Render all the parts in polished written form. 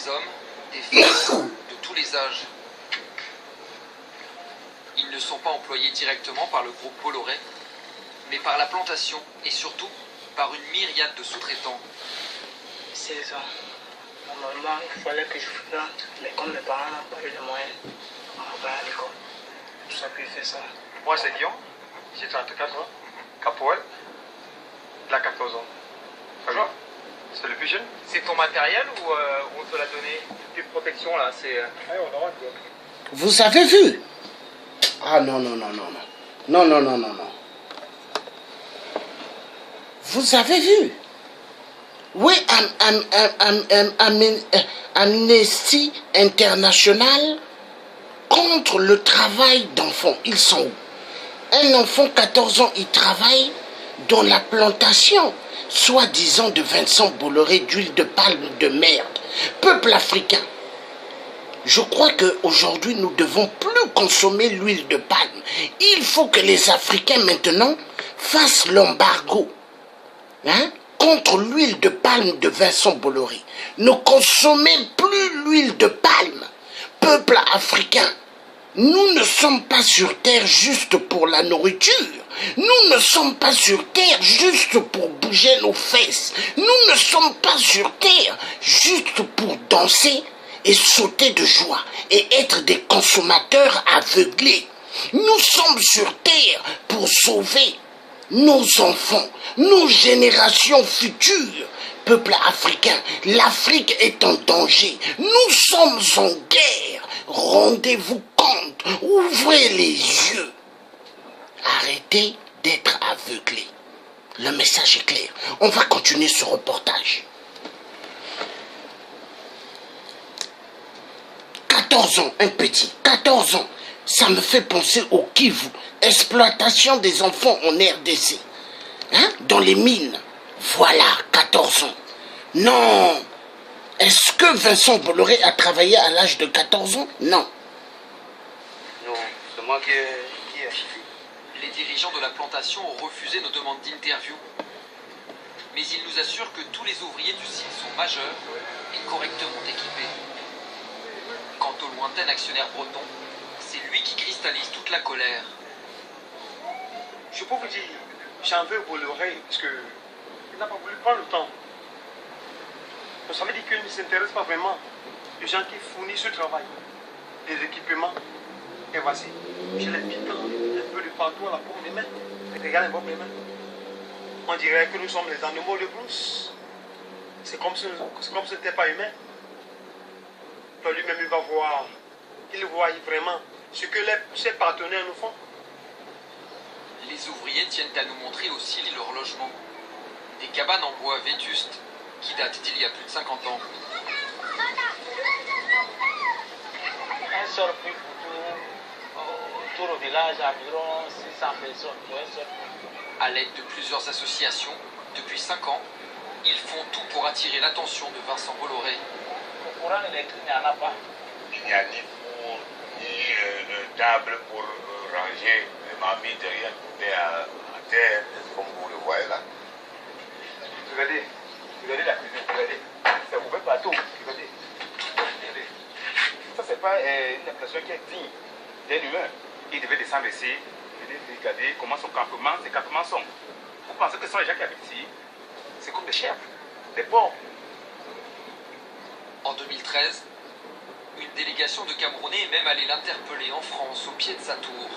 des hommes, des femmes, de tous les âges. Ils ne sont pas employés directement par le groupe Bolloré, mais par la plantation et surtout par une myriade de sous-traitants. C'est ça. Normalement, il fallait que je plante, mais comme mes parents n'ont pas eu les moyens, on va à l'école. Tout ça, puis faire ça. Moi, c'est Guillaume, j'ai 34 ans. Capoel, il a 14 ans. Bonjour, c'est le plus jeune. C'est ton matériel ou on te l'a donné? Tes protections là, c'est... Vous avez vu? Ah non, non, non, non, non. Non, non, non, non, non. Vous avez vu? Oui, Amnesty International contre le travail d'enfants. Ils sont où? Un enfant, 14 ans, il travaille dans la plantation, soi-disant de Vincent Bolloré d'huile de palme de merde. Peuple africain, je crois qu'aujourd'hui, nous devons plus consommer l'huile de palme. Il faut que les Africains, maintenant, fassent l'embargo contre l'huile de palme de Vincent Bolloré. Ne consommez plus l'huile de palme. Peuple africain, nous ne sommes pas sur terre juste pour la nourriture. Nous ne sommes pas sur terre juste pour bouger nos fesses. Nous ne sommes pas sur terre juste pour danser et sauter de joie et être des consommateurs aveuglés. Nous sommes sur terre pour sauver nos enfants, nos générations futures. Peuple africain, l'Afrique est en danger. Nous sommes en guerre. Rendez-vous compte. Ouvrez les yeux. Arrêtez d'être aveuglés. Le message est clair. On va continuer ce reportage. 14 ans, un petit, 14 ans. Ça me fait penser au Kivu. Exploitation des enfants en RDC. Dans les mines. Voilà, 14 ans. Non. Est-ce que Vincent Bolloré a travaillé à l'âge de 14 ans? Non. Non, c'est moi qui ai acheté. Les dirigeants de la plantation ont refusé nos demandes d'interview. Mais ils nous assurent que tous les ouvriers du site sont majeurs et correctement équipés. Quant au lointain actionnaire breton, c'est lui qui cristallise toute la colère. Je peux vous dire, j'en veux Bolloré parce qu'il n'a pas voulu prendre le temps. Donc ça veut dire qu'il ne s'intéresse pas vraiment aux gens qui fournissent ce travail, les équipements. Et voici, j'ai les pitons un peu de partout à la paume des mains. Regardez vos mains. On dirait que nous sommes les animaux de brousse. C'est comme si ce n'était pas humain. Donc lui-même, il va voir, il voit vraiment ce que ses partenaires nous font. Les ouvriers tiennent à nous montrer aussi leur logement. Des cabanes en bois vétustes qui datent d'il y a plus de 50 ans. Un seul puits pour tout le village, environ 600 personnes. À l'aide de plusieurs associations, depuis 5 ans, ils font tout pour attirer l'attention de Vincent Bolloré. Le courant électrique, il n'y en a pas. Il n'y a ni four, ni table pour ranger les mamies derrière à terre, comme vous le voyez là. Regardez la cuisine, regardez. C'est ouvert partout. Regardez. Ça, c'est pas une impression qui est digne d'un humain. Il devait descendre ici, regarder comment ces campements sont. Vous pensez que ce sont les gens qui habitent ici? C'est comme des chefs, des porcs. En 2013, une délégation de Camerounais est même allée l'interpeller en France, au pied de sa tour.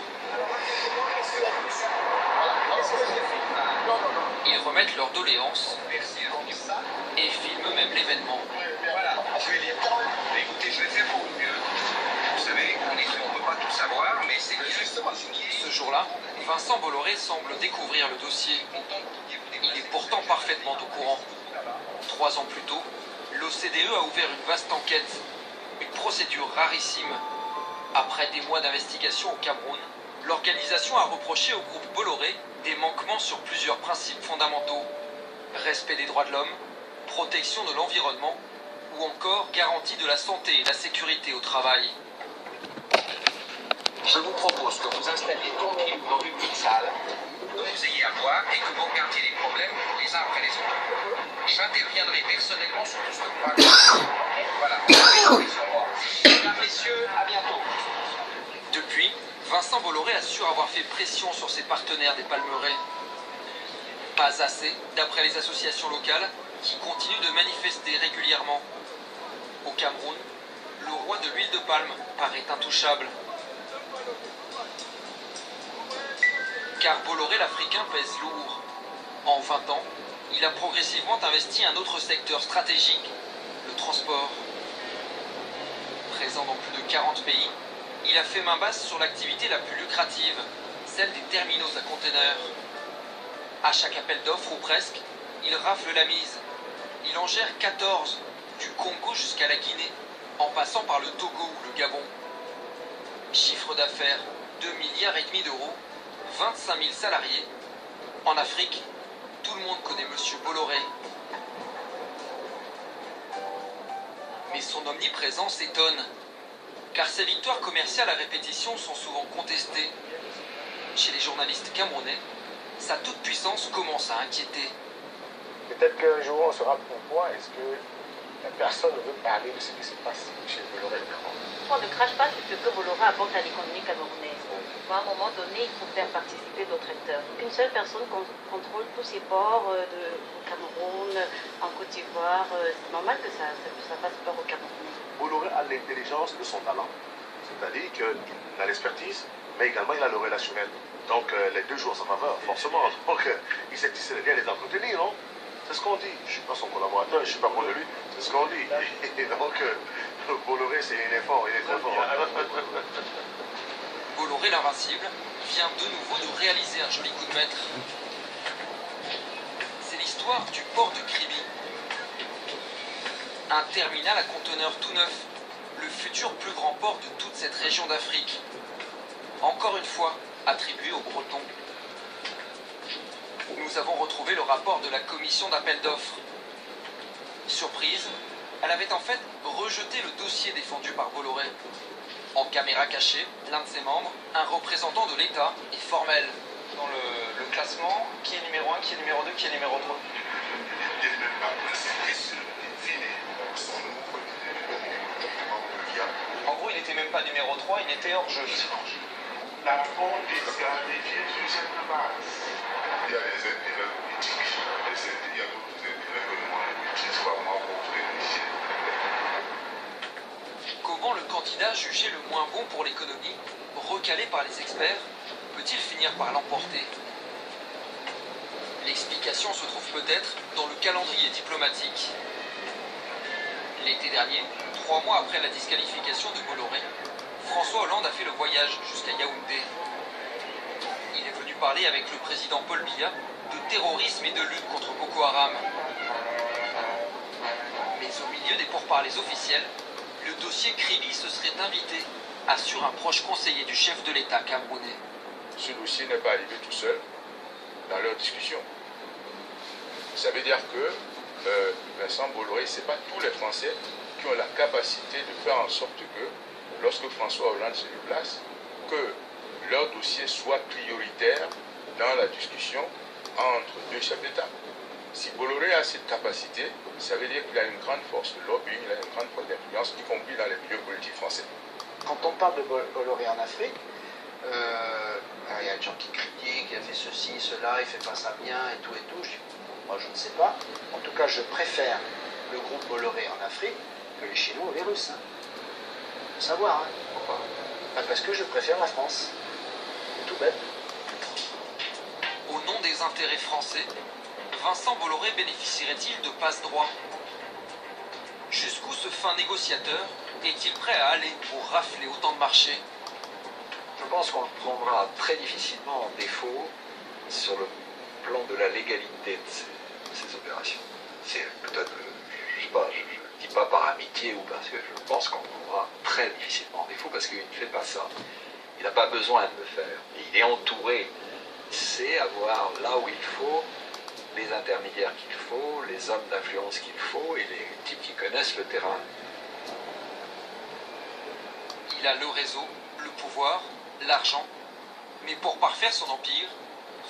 Ils remettent leurs doléances et filment même l'événement. Voilà, je vais lire. Écoutez, je vais faire pour mieux. Vous savez, on ne peut pas tout savoir, mais c'est justement Ce jour-là, Vincent Bolloré semble découvrir le dossier. Il est pourtant parfaitement au courant. 3 ans plus tôt, l'OCDE a ouvert une vaste enquête, une procédure rarissime. Après des mois d'investigation au Cameroun, l'organisation a reproché au groupe Bolloré des manquements sur plusieurs principes fondamentaux. Respect des droits de l'homme, protection de l'environnement ou encore garantie de la santé et de la sécurité au travail. Je vous propose que vous installiez tranquillement une petite salle, que vous ayez à boire et que vous regardiez les problèmes les uns après les autres. J'interviens reviendrai personnellement sur tout ce que vous racontez. Voilà. Mesdames, messieurs, à bientôt. Depuis, Vincent Bolloré assure avoir fait pression sur ses partenaires des Palmeraies. Pas assez, d'après les associations locales, qui continuent de manifester régulièrement. Au Cameroun, le roi de l'huile de palme paraît intouchable. Car Bolloré l'Africain pèse lourd. En 20 ans, il a progressivement investi un autre secteur stratégique, le transport. Présent dans plus de 40 pays, il a fait main basse sur l'activité la plus lucrative, celle des terminaux à conteneurs. À chaque appel d'offres ou presque, il rafle la mise. Il en gère 14, du Congo jusqu'à la Guinée, en passant par le Togo ou le Gabon. Chiffre d'affaires, 2,5 milliards d'euros, 25 000 salariés. En Afrique, tout le monde connaît Monsieur Bolloré. Mais son omniprésence étonne, car ses victoires commerciales à répétition sont souvent contestées. Chez les journalistes camerounais, sa toute-puissance commence à inquiéter. Peut-être qu'un jour on sera pour moi, est-ce que personne ne veut parler de ce qui se passe chez Bolloré? On ne crache pas sur ce que Bolloré apporte à l'économie camerounaise. À un moment donné, il faut faire participer d'autres acteurs. Qu'une seule personne contrôle tous ces ports au Cameroun, en Côte d'Ivoire, c'est normal que ça passe pas au Cameroun. Bolloré a l'intelligence de son talent. C'est-à-dire qu'il a l'expertise, mais également il a le relationnel. Donc les deux jouent en sa faveur, forcément. Donc il sait tisser les liens, les entretenir, non? C'est ce qu'on dit. Je ne suis pas son collaborateur, je ne suis pas contre lui. C'est ce qu'on dit. Et donc Bolloré, c'est un effort, il est très fort. Bolloré l'invincible vient de nouveau de réaliser un joli coup de maître. C'est l'histoire du port de Kribi. Un terminal à conteneurs tout neuf, le futur plus grand port de toute cette région d'Afrique. Encore une fois, attribué aux Bretons. Nous avons retrouvé le rapport de la commission d'appel d'offres. Surprise, elle avait en fait rejeté le dossier défendu par Bolloré. En caméra cachée, l'un de ses membres, un représentant de l'État, est formel. Dans le classement, qui est numéro 1, qui est numéro 2, qui est numéro 3? En gros, il n'était même pas numéro 3, il était hors jeu. La faute des stratégies sur cette base. Il y a des intérêts politiques, il y a d'autres intérêts que moi, qui soient moi pour vérifier. Comment le candidat jugé le moins bon pour l'économie, recalé par les experts, peut-il finir par l'emporter? L'explication se trouve peut-être dans le calendrier diplomatique. L'été dernier, 3 mois après la disqualification de Bolloré, François Hollande a fait le voyage jusqu'à Yaoundé. Il est venu parler avec le président Paul Biya de terrorisme et de lutte contre Boko Haram. Mais au milieu des pourparlers officiels, le dossier Kribi se serait invité, assure un proche conseiller du chef de l'État camerounais. Ce dossier n'est pas arrivé tout seul dans leur discussion. Ça veut dire que Vincent Bolloré, ce n'est pas tous les Français qui ont la capacité de faire en sorte que, lorsque François Hollande se déplace, que leur dossier soit prioritaire dans la discussion entre deux chefs d'État. Si Bolloré a cette capacité, ça veut dire qu'il a une grande force de lobbying, il a une grande force d'influence, y compris dans les milieux politiques français. Quand on parle de Bolloré en Afrique, il y a des gens qui critiquent, il a fait ceci, cela, il fait pas ça bien et tout. Moi je ne sais pas. En tout cas, je préfère le groupe Bolloré en Afrique que les Chinois ou les Russes. Faut savoir, hein. Pourquoi? Parce que je préfère la France. C'est tout bête. Au nom des intérêts français, Vincent Bolloré bénéficierait-il de passe-droit? Jusqu'où ce fin négociateur est-il prêt à aller pour rafler autant de marchés? Je pense qu'on le prendra très difficilement en défaut sur le plan de la légalité de ces opérations. C'est peut-être, je sais pas, je ne dis pas par amitié ou parce que je pense qu'on le prendra très difficilement en défaut parce qu'il ne fait pas ça. Il n'a pas besoin de le faire. Il est entouré. Il sait avoir là où il faut les intermédiaires qu'il faut, les hommes d'influence qu'il faut et les types qui connaissent le terrain. Il a le réseau, le pouvoir, l'argent. Mais pour parfaire son empire,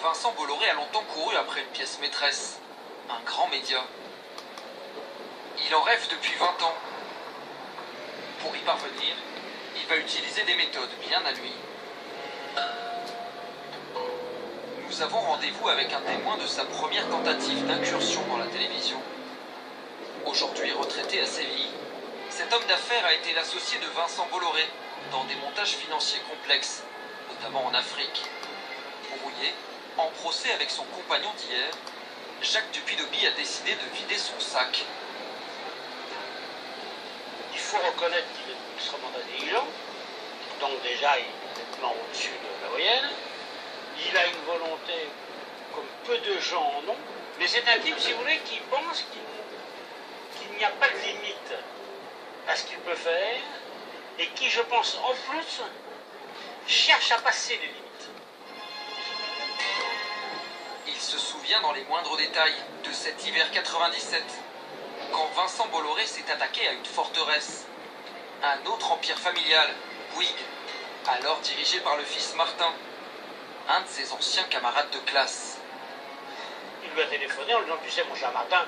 Vincent Bolloré a longtemps couru après une pièce maîtresse, un grand média. Il en rêve depuis 20 ans. Pour y parvenir, il va utiliser des méthodes bien à lui. Nous avons rendez-vous avec un témoin de sa première tentative d'incursion dans la télévision. Aujourd'hui retraité à Séville, cet homme d'affaires a été l'associé de Vincent Bolloré dans des montages financiers complexes, notamment en Afrique. Brouillé, en procès avec son compagnon d'hier, Jacques Dupuy-Dobby a décidé de vider son sac. Il faut reconnaître qu'il est extrêmement intelligent, donc déjà il est nettement au-dessus de la moyenne. Il a une volonté comme peu de gens en ont, mais c'est un type, si vous voulez, qui pense qu'il n'y a pas de limite à ce qu'il peut faire, et qui, je pense, en plus, cherche à passer les limites. Il se souvient dans les moindres détails de cet hiver 97, quand Vincent Bolloré s'est attaqué à une forteresse, un autre empire familial, Bouygues, alors dirigé par le fils Martin, un de ses anciens camarades de classe. Il lui a téléphoné en lui disant, tu sais mon cher Martin,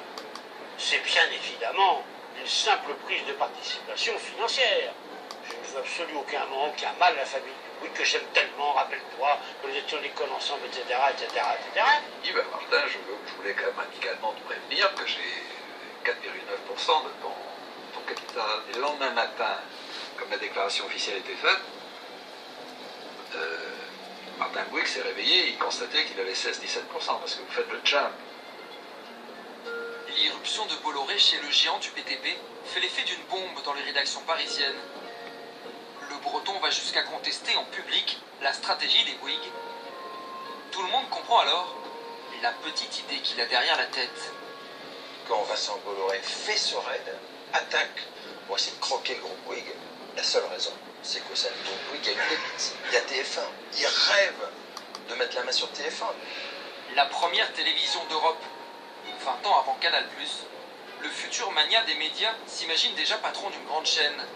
c'est bien évidemment une simple prise de participation financière. Je ne veux absolument aucun moment qu'il y a mal à la famille du Bouygues, que j'aime tellement, rappelle-toi, que nous étions à l'école ensemble, etc., etc., etc. Il dit, ben Martin, je voulais quand même amicalement te prévenir que j'ai 4,9% de ton capital. Et le lendemain matin, comme la déclaration officielle était faite, Martin Bouygues s'est réveillé, il constatait qu'il avait 16-17%, parce que vous faites le jump. L'irruption de Bolloré chez le géant du BTP fait l'effet d'une bombe dans les rédactions parisiennes. Le Breton va jusqu'à contester en public la stratégie des Bouygues. Tout le monde comprend alors la petite idée qu'il a derrière la tête. Quand Vincent Bolloré fait ce raid, attaque pour essayer de croquer le groupe Bouygues, la seule raison, c'est que ça le groupe Bouygues a une limite. Il y a TF1. Il rêve de mettre la main sur TF1. La première télévision d'Europe, 20 ans avant Canal+, le futur magnat des médias s'imagine déjà patron d'une grande chaîne.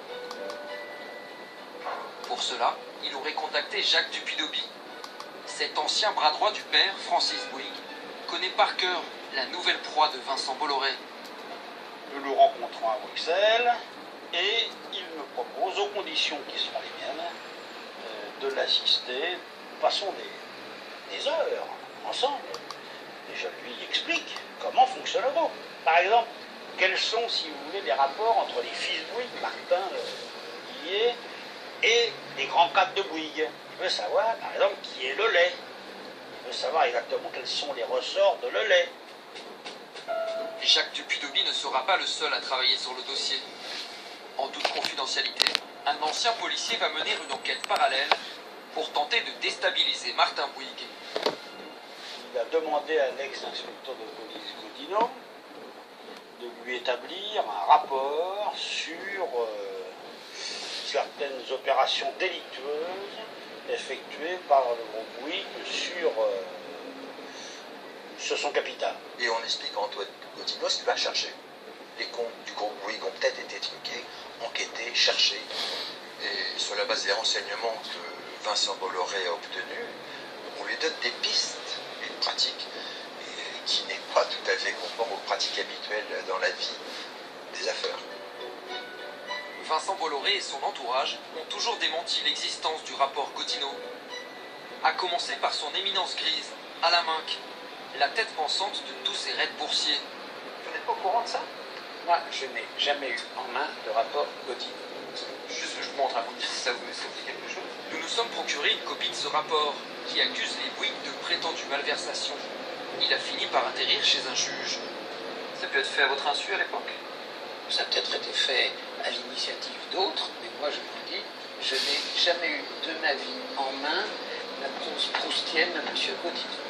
Pour cela, il aurait contacté Jacques Dupuy-Dobby. Cet ancien bras droit du père, Francis Bouygues, connaît par cœur la nouvelle proie de Vincent Bolloré. Nous nous rencontrons à Bruxelles et il me propose, aux conditions qui seront les miennes, de l'assister. Nous passons des heures ensemble. Et je lui explique comment fonctionne le groupe. Par exemple, quels sont, si vous voulez, les rapports entre les fils Bouygues, Martin, Guillet, et les grands cadres de Bouygues. Il veut savoir, par exemple, qui est le lait. Il veut savoir exactement quels sont les ressorts de le lait. Jacques Dupuy-Dobby ne sera pas le seul à travailler sur le dossier. En toute confidentialité, un ancien policier va mener une enquête parallèle pour tenter de déstabiliser Martin Bouygues. Il a demandé à l'ex-inspecteur de police Godino de lui établir un rapport sur certaines opérations délictueuses effectuées par le groupe Bouygues sur son capital. Et on explique à Antoine Godino ce qu'il va chercher. Les comptes du groupe Bouygues ont peut-être été truqués, enquêtés, cherchés. Et sur la base des renseignements que Vincent Bolloré a obtenus, on lui donne des pistes, une pratique qui n'est pas tout à fait conforme aux pratiques habituelles dans la vie des affaires. Vincent Bolloré et son entourage ont toujours démenti l'existence du rapport Godino. À commencer par son éminence grise, Alain Minck, la tête pensante de tous ces raids boursiers. Vous n'êtes pas au courant de ça? Moi, je n'ai jamais eu en main de rapport Godino. Juste que je vous montre à vous dire si ça vous dit quelque chose. Nous nous sommes procuré une copie de ce rapport qui accuse les Bouygues de prétendues malversations. Il a fini par atterrir chez un juge. Ça peut être fait à votre insu à l'époque? Ça a peut-être été fait à l'initiative d'autres, mais moi je vous dis, je n'ai jamais eu de ma vie en main la prose proustienne de M. Godino.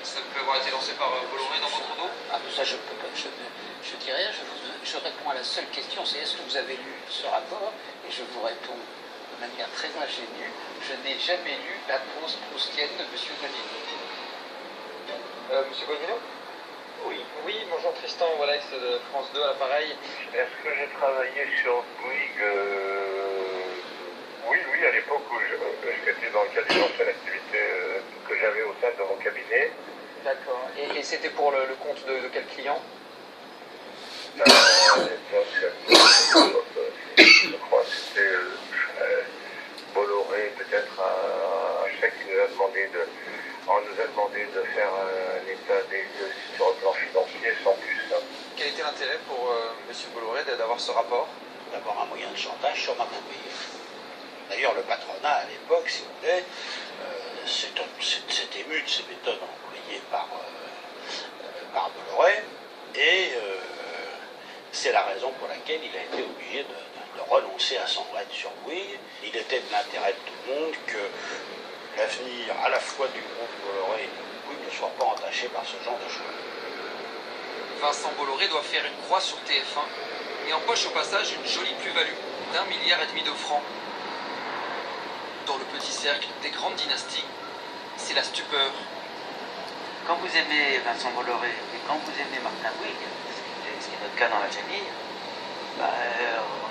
Ça peut avoir été lancé par Bolloré dans votre dos? Ah, ça je peux pas, je dis rien, je réponds à la seule question, c'est est-ce que vous avez lu ce rapport? Et je vous réponds de manière très ingénue, je n'ai jamais lu la prose proustienne de M. Godino. Monsieur Godino? Oui. Oui, bonjour Tristan, voilà, c'est de France 2 à l'appareil. Est-ce que j'ai travaillé sur Bouygues Oui, à l'époque où j'étais dans le cadre d'une ancienne activité que j'avais au sein de mon cabinet. D'accord. Et c'était pour le compte de quel client? quel intérêt pour M. Bolloré d'avoir ce rapport? D'abord un moyen de chantage sur ma copie. D'ailleurs, le patronat, à l'époque, si vous voulez, s'est ému de ces méthodes employées par Bolloré, et c'est la raison pour laquelle il a été obligé de renoncer à son règne sur Bouygues. Il était de l'intérêt de tout le monde que l'avenir à la fois du groupe Bolloré et de Bouygues ne soit pas entaché par ce genre de choses. Vincent Bolloré doit faire une croix sur TF1 et empoche au passage une jolie plus-value d'1,5 milliard de francs. Dans le petit cercle des grandes dynasties, c'est la stupeur. Quand vous aimez Vincent Bolloré et quand vous aimez Martin Bouygues, ce qui est notre cas dans la famille, on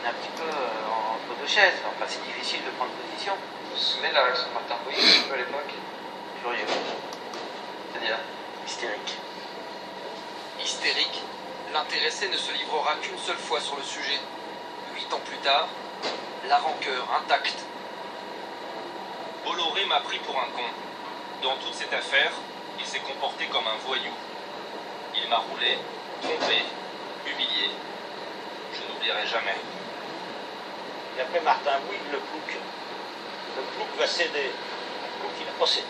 est un petit peu entre deux chaises. Enfin, c'est difficile de prendre position. Vous vous souvenez de la réaction de Martin Bouygues à l'époque? Furieux. C'est-à-dire Hystérique. Hystérique, l'intéressé ne se livrera qu'une seule fois sur le sujet. 8 ans plus tard, la rancœur intacte. Bolloré m'a pris pour un con. Dans toute cette affaire, il s'est comporté comme un voyou. Il m'a roulé, trompé, humilié. Je n'oublierai jamais. Et après Martin Bouygues, le plouc va céder. Donc il a procédé.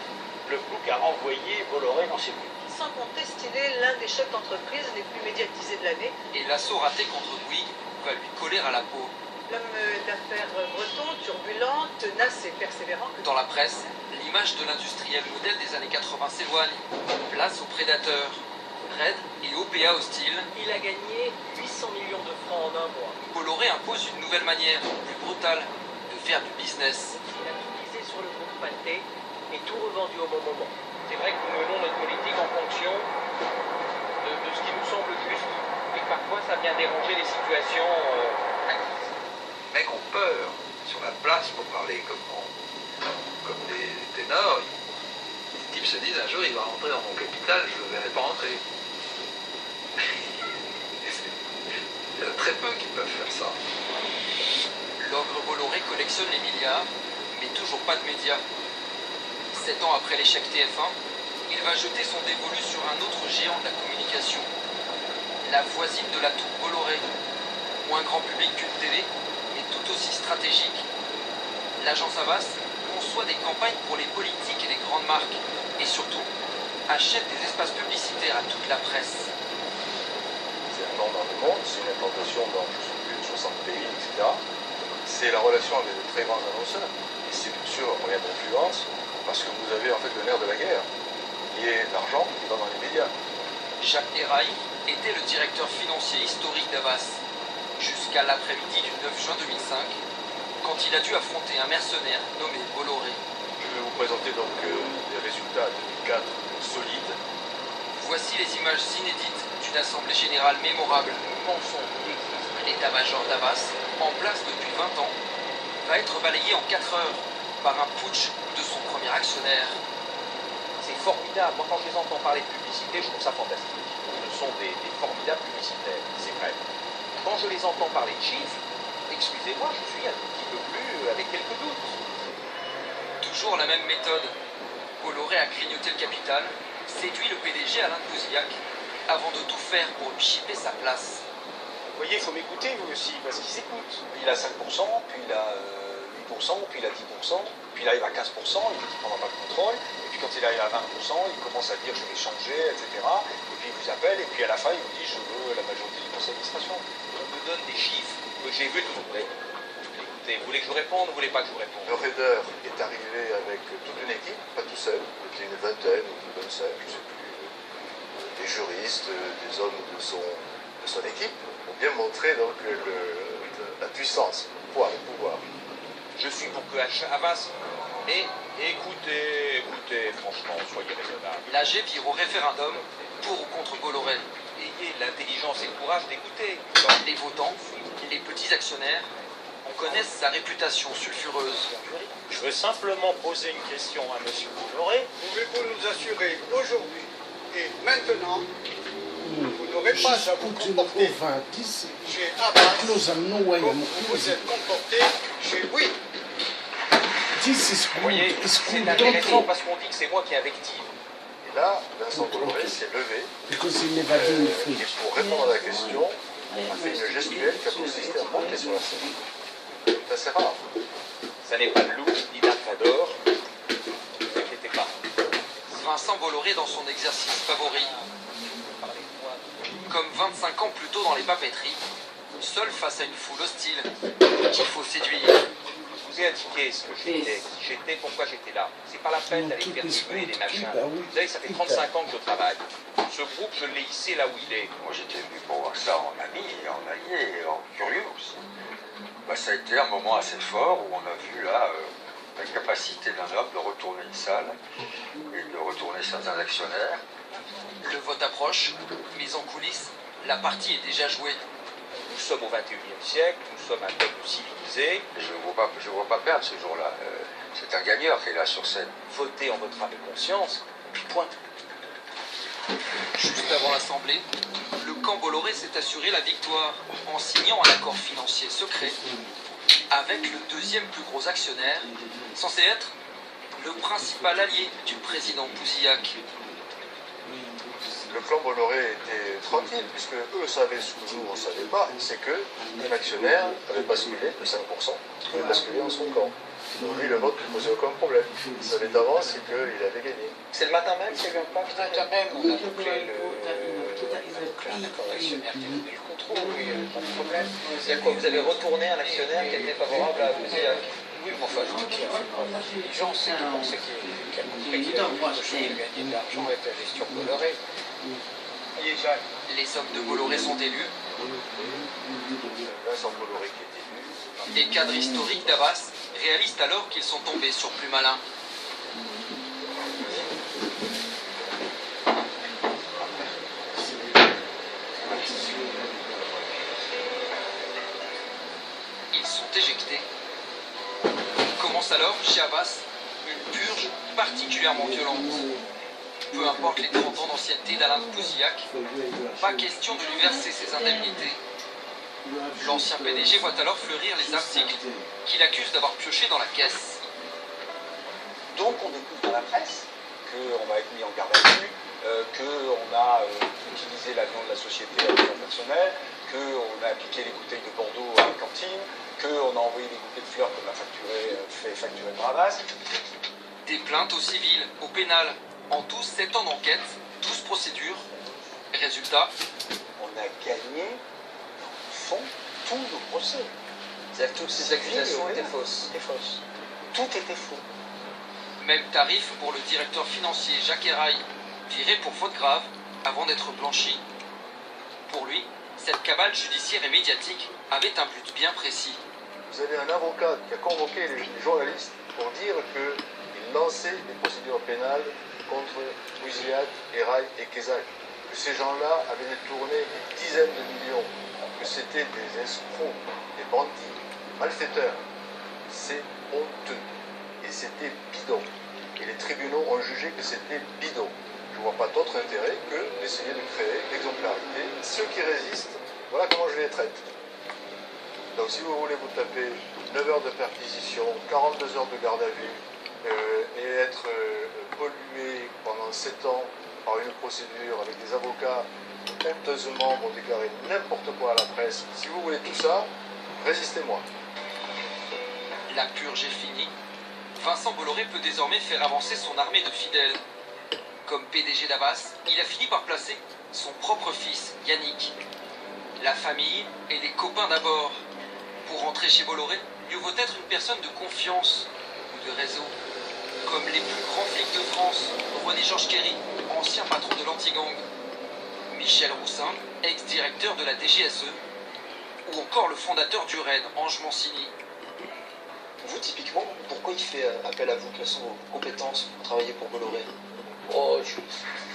Le plouc a renvoyé Bolloré dans ses buts. Sans conteste, il est l'un des chefs d'entreprise les plus médiatisés de l'année. Et l'assaut raté contre Bouygues va lui coller à la peau. L'homme d'affaires breton, turbulent, tenace et persévérant. Dans la presse, l'image de l'industriel modèle des années 80 s'éloigne. Place aux prédateurs. Raid et OPA hostile. Il a gagné 800 millions de francs en un mois. Bolloré impose une nouvelle manière, plus brutale, de faire du business. Il a tout misé sur le groupe Paltais et tout revendu au bon moment. C'est vrai que nous menons notre politique en fonction de ce qui nous semble juste. Et parfois, ça vient déranger les situations. Les mecs ont peur sur la place pour parler comme des ténors. Les types se disent un jour il va rentrer dans mon capital, je ne le verrai pas rentrer. Il y en a très peu qui peuvent faire ça. L'ogre Bolloré collectionne les milliards, mais toujours pas de médias. 7 ans après l'échec TF1, il va jeter son dévolu sur un autre géant de la communication. La voisine de la tour Bolloré. Moins grand public qu'une télé, mais tout aussi stratégique. L'agence Havas conçoit des campagnes pour les politiques et les grandes marques. Et surtout, achète des espaces publicitaires à toute la presse. C'est un nom dans le monde, c'est une implantation dans plus de 60 pays, etc. C'est la relation avec de très grands annonceurs. Et c'est bien sûr un moyen d'influence, parce que vous avez en fait le nerf de la guerre, qui est l'argent qui va dans les médias. Jacques Héraï était le directeur financier historique d'Havas, jusqu'à l'après-midi du 9 juin 2005, quand il a dû affronter un mercenaire nommé Bolloré. Je vais vous présenter donc les résultats de 2004 solides. Voici les images inédites d'une assemblée générale mémorable. Pensons qu'il existe. L'état-major d'Havas, en place depuis 20 ans, va être balayé en 4 heures par un putsch de son premier actionnaire. C'est formidable. Moi, quand je les entends parler de publicité, je trouve ça fantastique. Ce sont des formidables publicitaires, c'est vrai. Quand je les entends parler de chiffres, excusez-moi, je suis un petit peu plus avec quelques doutes. Toujours la même méthode. Bolloré a grignoté le capital, séduit le PDG Alain de Bouzillac, avant de tout faire pour lui chipper sa place. Vous voyez, il faut m'écouter, vous aussi, parce qu'ils écoutent. Il a 5%, puis il a 8%, puis il a 10%, puis il arrive à 15%, il dit qu'il ne prendra pas le contrôle, et puis quand il arrive à 20%, il commence à dire je vais changer, etc. Et puis il vous appelle, et puis à la fin, il vous dit je veux la majorité du conseil d'administration. On me donne des chiffres que j'ai vus tout le monde. Écoutez, vous voulez que je vous réponde ou vous voulez pas que je vous réponde? Le raider est arrivé avec toute une équipe, pas tout seul, il était une vingtaine ou une 25, je ne sais plus, des juristes, des hommes de son équipe, pour bien montrer donc la puissance, le poids, le pouvoir. Je suis pour que Havas et écoutez, franchement, soyez raisonnable. L'AG vire au référendum pour ou contre Bolloré. Ayez l'intelligence et le courage d'écouter. Les votants, les petits actionnaires, connaissent sa réputation sulfureuse. Je veux simplement poser une question à M. Bolloré. Pouvez-vous nous assurer aujourd'hui et maintenant vous n'aurez pas à vous comporter chez Havas comme vous vous êtes comporté chez Bouygues? Vous voyez, c'est intéressant parce qu'on dit que c'est moi qui invective. Là, Vincent Bolloré s'est levé Because he never did it et pour répondre à la question, a fait une gestuelle qui a consisté à monter sur la scène. C'est assez rare. Ça n'est pas de loup ni d'Arcador, ne vous inquiétez pas. Vincent Bolloré dans son exercice favori. Comme 25 ans plus tôt dans les papeteries, seul face à une foule hostile qu'il faut séduire. Je vous ai indiqué ce que j'étais, qui j'étais, pourquoi j'étais là. C'est pas la peine d'aller faire des des machins. Vous savez, ça fait 35 ans que je travaille. Ce groupe, je l'ai hissé là où il est. Moi, j'étais venu pour voir ça en ami, en allié, en curieux aussi. Bah, ça a été un moment assez fort où on a vu là la capacité d'un homme de retourner une salle et de retourner certains actionnaires. Le vote approche, mais en coulisses, la partie est déjà jouée. Nous sommes au XXIe siècle, nous sommes un peuple civilisé. Je ne vois pas perdre ce jour-là. C'est un gagneur qui est là sur scène. Votez en votre âme et conscience, puis point. Juste avant l'Assemblée, le camp Bolloré s'est assuré la victoire en signant un accord financier secret avec le deuxième plus gros actionnaire, censé être le principal allié du président Bouzillac. Le clan Bolloré était tranquille, puisque eux savaient ce que nous on ne savait pas, c'est qu'un actionnaire avait basculé de 5%, il avait basculé en son camp. Donc lui, le vote ne posait aucun problème. Il savait d'avance qu'il avait gagné. C'est le matin même qu'il y a eu un pacte. Le matin même, on a bouclé un accord d'actionnaire qui a donné le contrôle, oui, il n'y avait pas de problème. C'est quoi, vous avez retourné un actionnaire qui était favorable à Bouzillac? Oui, mais enfin, je dis qu'il a fait pas mal de gens, c'est qui pensaient qu'il a compris qu'il avait gagné de l'argent avec la gestion Bolloré. Les hommes de Bolloré sont élus. Vincent Bolloré qui est élu. Les cadres historiques d'Havas réalisent alors qu'ils sont tombés sur plus malin. Ils sont éjectés. Commence alors, chez Havas, une purge particulièrement violente. Peu importe les 30 ans d'ancienneté d'Alain de Bouzillac, pas question de lui verser ses indemnités. L'ancien PDG voit alors fleurir les articles qu'il accuse d'avoir pioché dans la caisse. Donc on découvre dans la presse qu'on va être mis en garde à vue, qu'on a utilisé l'avion de la société à des personnel, qu'on a appliqué les bouteilles de Bordeaux à la cantine, qu'on a envoyé des bouquets de fleurs qu'on a fait facturer par Havas. Des plaintes au civil, au pénal. En tout, 7 ans d'enquête, 12 procédures. Résultat, on a gagné, dans le fond, tous nos procès. C'est-à-dire que toutes ces accusations étaient fausses. Tout était faux. même tarif pour le directeur financier Jacques Eraille, viré pour faute grave avant d'être blanchi. Pour lui, cette cabale judiciaire et médiatique avait un but bien précis. Vous avez un avocat qui a convoqué les journalistes pour dire qu'il lançait des procédures pénales contre Bouzillac, Eraille et Kézak. Que ces gens-là avaient détourné des dizaines de millions, que c'était des escrocs, des bandits, malfaiteurs. C'est honteux. Et c'était bidon. Et les tribunaux ont jugé que c'était bidon. Je ne vois pas d'autre intérêt que d'essayer de créer l'exemplarité. Ceux qui résistent, voilà comment je les traite. Donc si vous voulez vous taper 9 heures de perquisition, 42 heures de garde à vue, et être pollué pendant 7 ans par une procédure avec des avocats qui honteusement vont déclarer n'importe quoi à la presse, si vous voulez tout ça, résistez-moi. La purge est finie. Vincent Bolloré peut désormais faire avancer son armée de fidèles. Comme PDG d'Havas, il a fini par placer son propre fils, Yannick. La famille et les copains d'abord. Pour rentrer chez Bolloré, mieux vaut être une personne de confiance ou de réseau. Comme les plus grands flics de France, René-Georges Kerry, ancien patron de l'anti-gang, Michel Roussin, ex-directeur de la DGSE, ou encore le fondateur du RAID, Ange Mancini. Vous, typiquement, pourquoi il fait appel à vous? Quelles sont vos compétences pour travailler pour Bolloré? Oh, je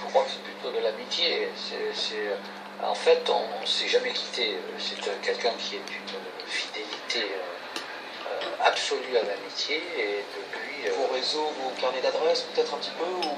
crois que c'est plutôt de l'amitié. En fait, on ne s'est jamais quitté. C'est quelqu'un qui est d'une fidélité absolue à l'amitié. Et depuis. Vos réseaux, vos carnets d'adresses, peut-être un petit peu ou...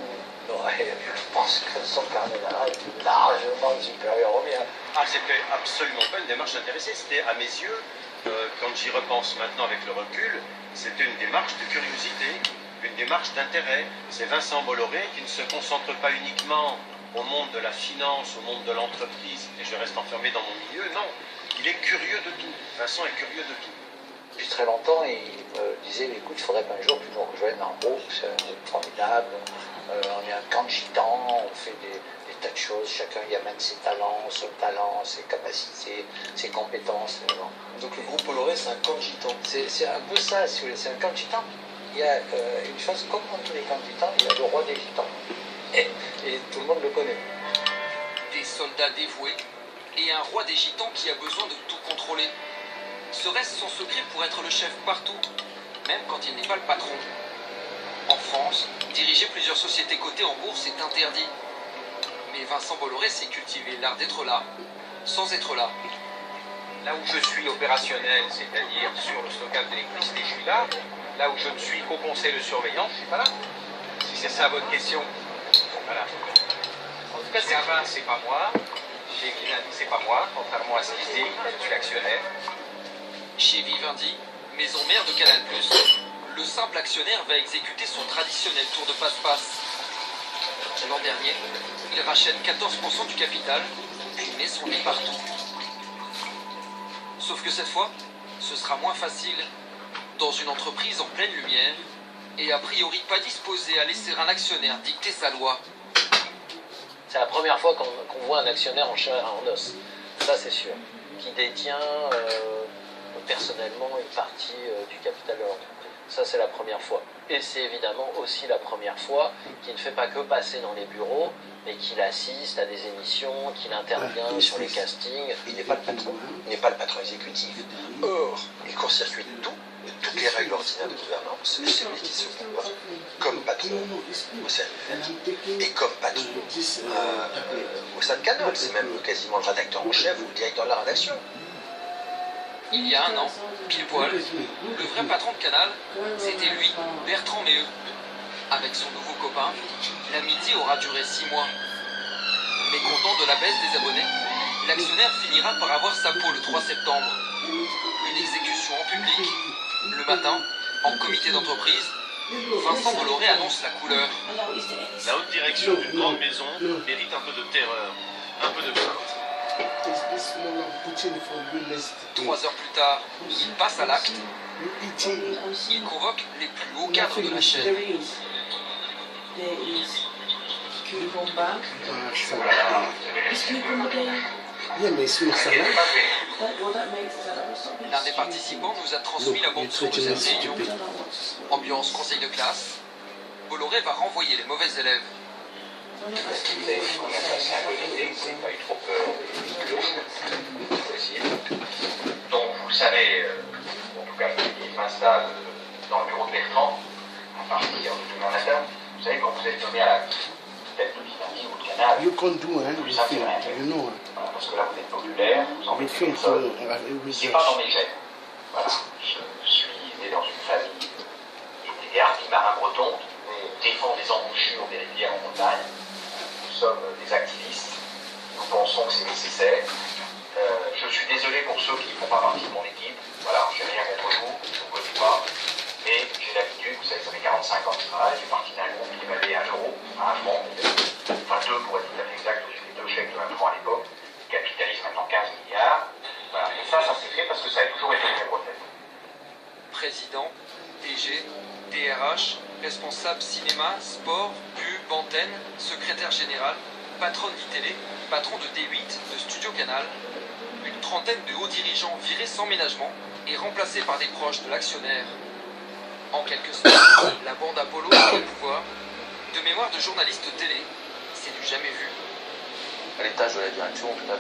Ouais, je pense que son carnet d'adresses est largement supérieur au mien. Ah, c'était absolument pas une démarche intéressée. C'était, à mes yeux, quand j'y repense maintenant avec le recul, c'était une démarche de curiosité. une démarche d'intérêt. C'est Vincent Bolloré qui ne se concentre pas uniquement au monde de la finance, au monde de l'entreprise, et je reste enfermé dans mon milieu, non. Il est curieux de tout. Vincent est curieux de tout. Depuis très longtemps, il me disait, écoute, il faudrait qu'un jour tu nous rejoignes en groupe, c'est formidable, on est un camp de gitans, on fait des tas de choses, chacun y amène ses talents, son talent, ses capacités, ses compétences. Donc le groupe Bolloré, c'est un camp de gitans. C'est un peu ça, si vous voulez, c'est un camp de gitans. Il y a une chose, comme dans tous les camps de gitans, il y a le roi des gitans. Et tout le monde le connaît. Des soldats dévoués et un roi des gitans qui a besoin de tout contrôler. Serait-ce son secret pour être le chef partout, même quand il n'est pas le patron? En France, diriger plusieurs sociétés cotées en bourse est interdit. Mais Vincent Bolloré sait cultiver l'art d'être là, sans être là. Là où je suis opérationnel, c'est-à-dire sur le stockage d'électricité, je suis là. Là où je ne suis qu'au conseil de surveillance, je ne suis pas là. Si c'est ça votre question. Voilà. En tout cas, Servin, c'est pas moi. Chez Vivendi, c'est pas moi, contrairement à ce qu'il dit, je suis actionnaire. Chez Vivendi, maison mère de Canal+, le simple actionnaire va exécuter son traditionnel tour de passe-passe. L'an dernier, il rachète 14% du capital, puis met son nez partout. Sauf que cette fois, ce sera moins facile. Dans une entreprise en pleine lumière, et a priori pas disposé à laisser un actionnaire dicter sa loi. C'est la première fois qu'on voit un actionnaire en chair et en os, ça c'est sûr, qui détient personnellement une partie du capital de l'entreprise. Ça c'est la première fois. Et c'est évidemment aussi la première fois qu'il ne fait pas que passer dans les bureaux, mais qu'il assiste à des émissions, qu'il intervient sur les castings. Il n'est pas le patron, il n'est pas le patron exécutif. Or, il court-circuite tout. Toutes les règles ordinaires de gouvernance, c'est lui qui se comporte comme patron au CNFR et comme patron au sein de Canal. C'est même quasiment le rédacteur en chef ou le directeur de la rédaction. Il y a un an, pile poil, le vrai patron de Canal, c'était lui, Bertrand Méheux. Avec son nouveau copain, l'amitié aura duré 6 mois. Mécontent de la baisse des abonnés, l'actionnaire finira par avoir sa peau le 3 septembre. Une exécution en public. Le matin, en comité d'entreprise, Vincent Bolloré annonce la couleur. La haute direction d'une grande maison mérite un peu de terreur, un peu de crainte. 3 heures plus tard, il passe à l'acte. Il convoque les plus hauts cadres de la chaîne. L'un des participants nous a transmis la bande-son de cette réunion. Ambiance conseil de classe. Bolloré va renvoyer les mauvais élèves. On a passé un bon été, vous n'avez pas eu trop peur. Possible. Donc vous le savez, en tout cas, il m'installe dans le bureau de Bertrand, à partir de demain matin. Vous savez, quand vous êtes nommé à la tête de Vivendi ou de Canal, plus simple, c'est rien. Parce que là, vous êtes populaire, vous en mettez une seule. C'est pas dans mes gènes. Voilà. Je suis né dans une famille des harpis marins bretons. On défend des embouchures des rivières en montagne. Nous sommes des activistes. Nous pensons que c'est nécessaire. Je suis désolé pour ceux qui ne font pas partie de mon équipe. Voilà, je n'ai rien contre vous, je ne vous connais pas. Mais j'ai l'habitude, vous savez, ça fait 45 ans que je travaille. Je suis parti d'un groupe qui valait 1 euro, un franc, enfin 2 pour être tout à fait exact, j'ai fait 2 chèques de 1 franc à l'époque. Capitalise maintenant 15 milliards. Voilà, et ça s'est fait parce que ça a toujours été mon projet. Président, DG, DRH, responsable cinéma, sport, pub, antenne, secrétaire général, patronne d'ITélé, patron de D8, de Studio Canal. Une trentaine de hauts dirigeants virés sans ménagement et remplacés par des proches de l'actionnaire. En quelques semaines, la bande Apollo est au pouvoir. De mémoire de journaliste télé, c'est du jamais vu. À l'étage de la direction, en tout cas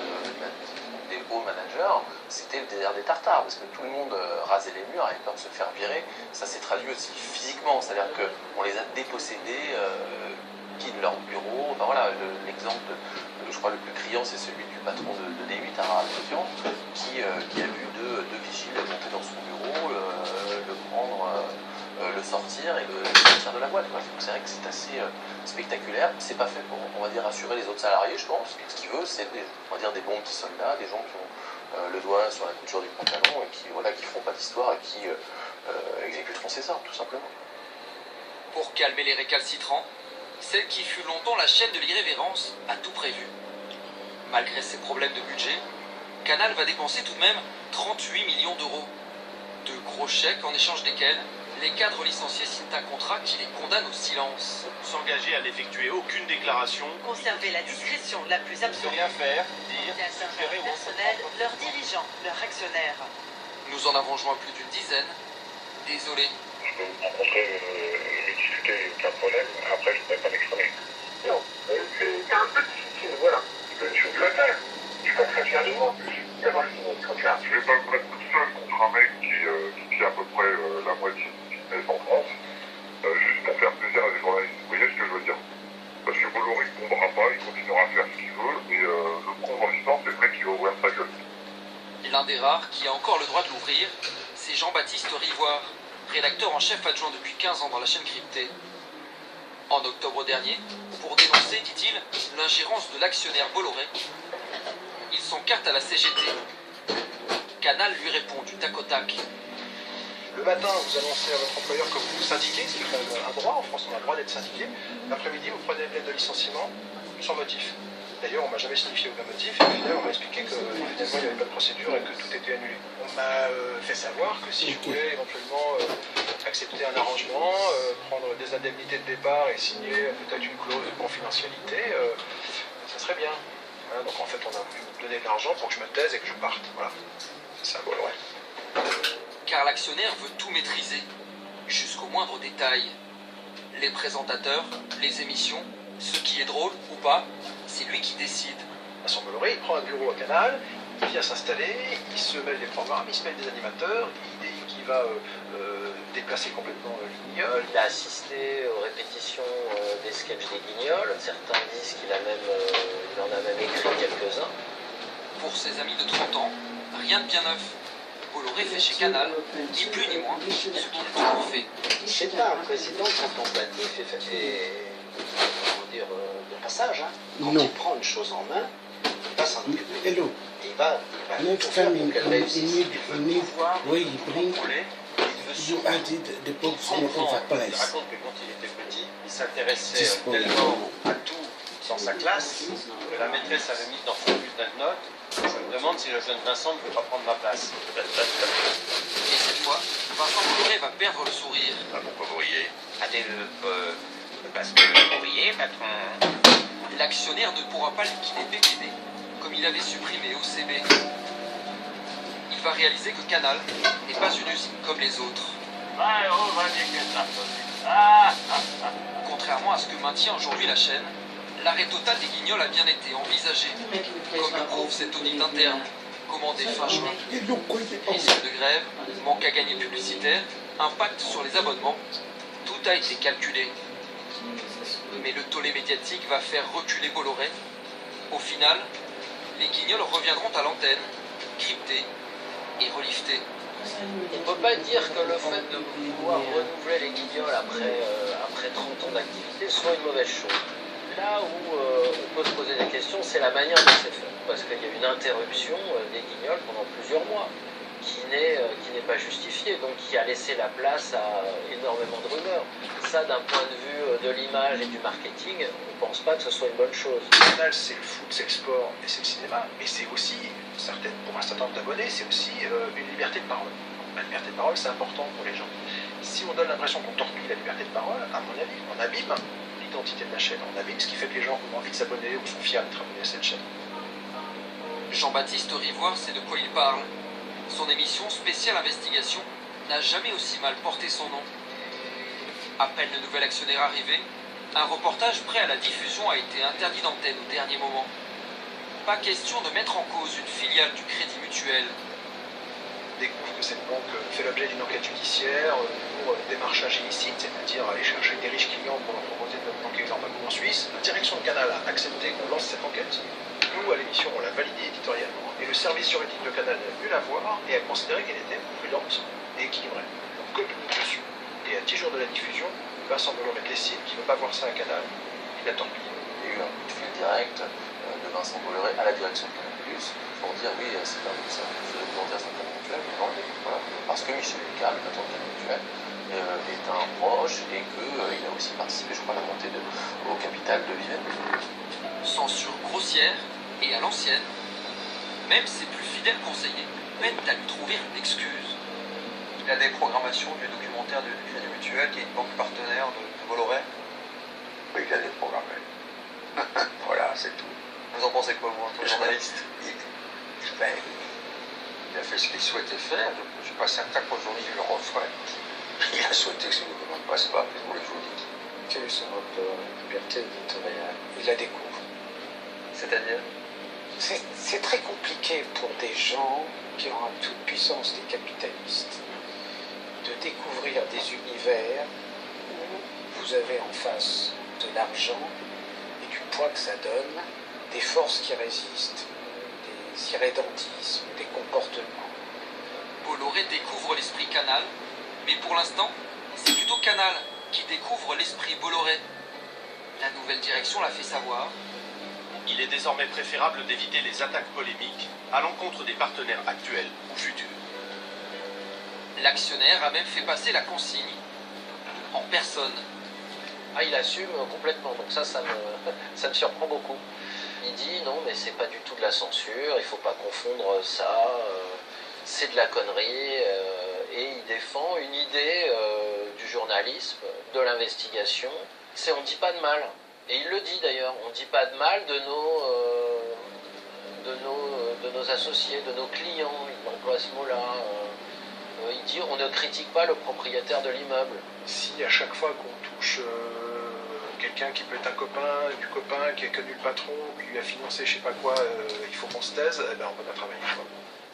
des hauts managers, c'était le désert des tartares, parce que tout le monde rasait les murs, avait peur de se faire virer. Ça s'est traduit aussi physiquement, c'est-à-dire qu'on les a dépossédés, quittent leur bureau. Enfin voilà, l'exemple, je crois, le plus criant, c'est celui du patron de D8, Harald Cofian, qui a vu deux vigiles monter dans son bureau, le prendre, le sortir et le sortir de la boîte. Donc c'est vrai que c'est assez spectaculaire. C'est pas fait pour, on va dire, rassurer les autres salariés, je pense. Ce qu'il veut, c'est on va dire des bons petits soldats, des gens qui ont le doigt sur la couture du pantalon et qui feront pas d'histoire et qui exécuteront ses ordres, tout simplement. Pour calmer les récalcitrants, celle qui fut longtemps la chaîne de l'irrévérence a tout prévu. Malgré ses problèmes de budget, Canal va dépenser tout de même 38 millions d'euros. De gros chèques en échange desquels les cadres licenciés signent un contrat qui les condamne au silence. S'engager à n'effectuer aucune déclaration. Conserver la discrétion la plus absolue. Rien faire, dire, Gérer au personnel, leurs dirigeants, leurs actionnaires. Nous en avons joint plus d'une dizaine. Désolé. Je peux vous rencontrer et discuter, aucun problème. Après, je ne pourrais pas m'exprimer. Non, c'est un peu difficile, voilà. Je peux le faire. Je suis pas très fier de moi. D'avoir signé ce contrat. Je vais pas me mettre tout seul contre un mec qui tient à peu près la moitié du business en France, juste pour faire plaisir à des journalistes. Vous voyez ce que je veux dire? Parce que Bolloré ne tombera pas, il continuera à faire ce qu'il veut, et le con dans l'histoire, c'est le mec qui va ouvrir sa gueule. L'un des rares qui a encore le droit de l'ouvrir, c'est Jean-Baptiste Rivoire, rédacteur en chef adjoint depuis 15 ans dans la chaîne cryptée. En octobre dernier, pour dénoncer, dit-il, l'ingérence de l'actionnaire Bolloré, il s'encarte à la CGT. Canal lui répond du tac au tac. Le matin, vous annoncez à votre employeur que vous vous syndiquez, ce qui est quand même un droit. En France, on a le droit d'être syndiqué. L'après-midi, vous prenez une lettre de licenciement sans motif. D'ailleurs, on m'a jamais signifié aucun motif. Et au final, on m'a expliqué que finalement, il n'y avait pas de procédure et que tout était annulé. On m'a fait savoir que si je voulais éventuellement accepter un arrangement, prendre des indemnités de départ et signer peut-être une clause de confidentialité, ça serait bien. Hein, donc en fait, on a voulu me donner de l'argent pour que je me taise et que je parte. Voilà. C'est un Bolloré. Car l'actionnaire veut tout maîtriser, jusqu'au moindre détail. Les présentateurs, les émissions, ce qui est drôle ou pas, c'est lui qui décide. Vincent Bolloré, il prend un bureau à Canal, il vient s'installer, il se mêle des programmes, il se mêle des animateurs, il dit qu'il va déplacer complètement les Guignols. Il a assisté aux répétitions des sketchs des Guignols. Certains disent qu'il en a même écrit quelques-uns. Pour ses amis de 30 ans, rien de bien neuf. Bolloré fait chez Canal, ni plus ni moins, ce qu'il a toujours fait. C'est pas un président contemplatif et comment dire, de passage. Hein. Quand il prend une chose en main, il va s'en occuper. Hello. Il va Next tout faire time pour qu'elle réussisse. where you bring, you added the books in over Il place. raconte que quand il était petit, il s'intéressait tellement à tout dans sa classe que la maîtresse avait mis dans son bulletin de notes. Je me demande si le jeune Vincent ne veut pas prendre ma place. Et cette fois, Vincent Bolloré va perdre le sourire. Pourquoi vous riez? Parce que vous riez, patron. L'actionnaire ne pourra pas liquider BPD, comme il avait supprimé OCB. Il va réaliser que Canal n'est pas une usine comme les autres. Contrairement à ce que maintient aujourd'hui la chaîne, l'arrêt total des Guignols a bien été envisagé, comme le prouve cette audit interne, commandée fin juin. Risque de grève, manque à gagner publicitaire, impact sur les abonnements, tout a été calculé. Mais le tollé médiatique va faire reculer Bolloré. Au final, les Guignols reviendront à l'antenne, cryptés et reliftés. On ne peut pas dire que le fait de vouloir renouveler les Guignols après 30 ans d'activité soit une mauvaise chose. Là où on peut se poser des questions, c'est la manière dont c'est fait. Parce qu'il y a une interruption des Guignols pendant plusieurs mois, qui n'est pas justifiée, donc qui a laissé la place à énormément de rumeurs. Ça, d'un point de vue de l'image et du marketing, on ne pense pas que ce soit une bonne chose. Canal, c'est le foot, c'est le sport et c'est le cinéma, mais c'est aussi, pour un certain nombre d'abonnés, c'est aussi une liberté de parole. La liberté de parole, c'est important pour les gens. Si on donne l'impression qu'on torpille la liberté de parole, à mon avis, on abîme l'identité de la chaîne, on abîme ce qui fait que les gens ont envie de s'abonner ou sont fiers d'être abonnés à cette chaîne. Jean-Baptiste Rivoire sait de quoi il parle. Son émission spéciale investigation n'a jamais aussi mal porté son nom. À peine le nouvel actionnaire arrivé, un reportage prêt à la diffusion a été interdit d'antenne au dernier moment. Pas question de mettre en cause une filiale du Crédit Mutuel. On découvre que cette banque fait l'objet d'une enquête judiciaire pour démarchage illicite, c'est-à-dire aller chercher des riches clients pour leur proposer de planquer leur bagou en Suisse. La direction de Canal a accepté qu'on lance cette enquête. Nous, à l'émission, on l'a validée éditorialement. Et le service juridique de Canal n'a pu la voir et a considéré qu'elle était prudente et équilibrée. Donc, communique dessus. Et à 10 jours de la diffusion, Vincent Bolloré décide qu'il ne veut pas voir ça à Canal. Il a torpillé. Il y a eu un coup de fil direct de Vincent Bolloré à la direction de Canal+, pour dire oui, c'est un documentaire, c'est un documentaire, voilà. Parce que que Michel Descartes, le patron de Crédit Mutuel, est un proche et qu'il a aussi participé, je crois, à la montée au capital de Vivendi. Censure grossière et à l'ancienne. Même ses plus fidèles conseillers peinent à lui trouver une excuse. Il y a des programmations du documentaire du Crédit Mutuel, qui est une banque partenaire de Bolloré. Oui, il a déprogrammé. Voilà, c'est tout. Vous en pensez quoi, vous, en tant que journaliste? Il a fait ce qu'il souhaitait faire. Je ne suis pas certain qu'aujourd'hui il le referait. Il a souhaité que ce document ne passe pas, qu'est-ce que je vous dis? Quelle est son rapport à la liberté éditoriale? Il la découvre. C'est-à-dire? C'est très compliqué pour des gens qui ont la toute puissance des capitalistes de découvrir des univers où vous avez en face de l'argent et du poids que ça donne, des forces qui résistent, des irrédentismes, des comportements. Bolloré découvre l'esprit Canal, mais pour l'instant, c'est plutôt Canal qui découvre l'esprit Bolloré. La nouvelle direction l'a fait savoir. Il est désormais préférable d'éviter les attaques polémiques à l'encontre des partenaires actuels ou futurs. L'actionnaire a même fait passer la consigne en personne. Ah, il assume complètement, donc ça me surprend beaucoup. Il dit non, mais c'est pas du tout de la censure, il faut pas confondre ça, c'est de la connerie, et il défend une idée du journalisme, de l'investigation. C'est on dit pas de mal, et il le dit d'ailleurs, on dit pas de mal de nos associés, de nos clients, il emploie ce mot-là. Il dit on ne critique pas le propriétaire de l'immeuble. Si à chaque fois qu'on touche quelqu'un qui peut être un copain, du copain qui a connu le patron, qui lui a financé je sais pas quoi, il faut qu'on se taise, eh ben on peut pas travailler.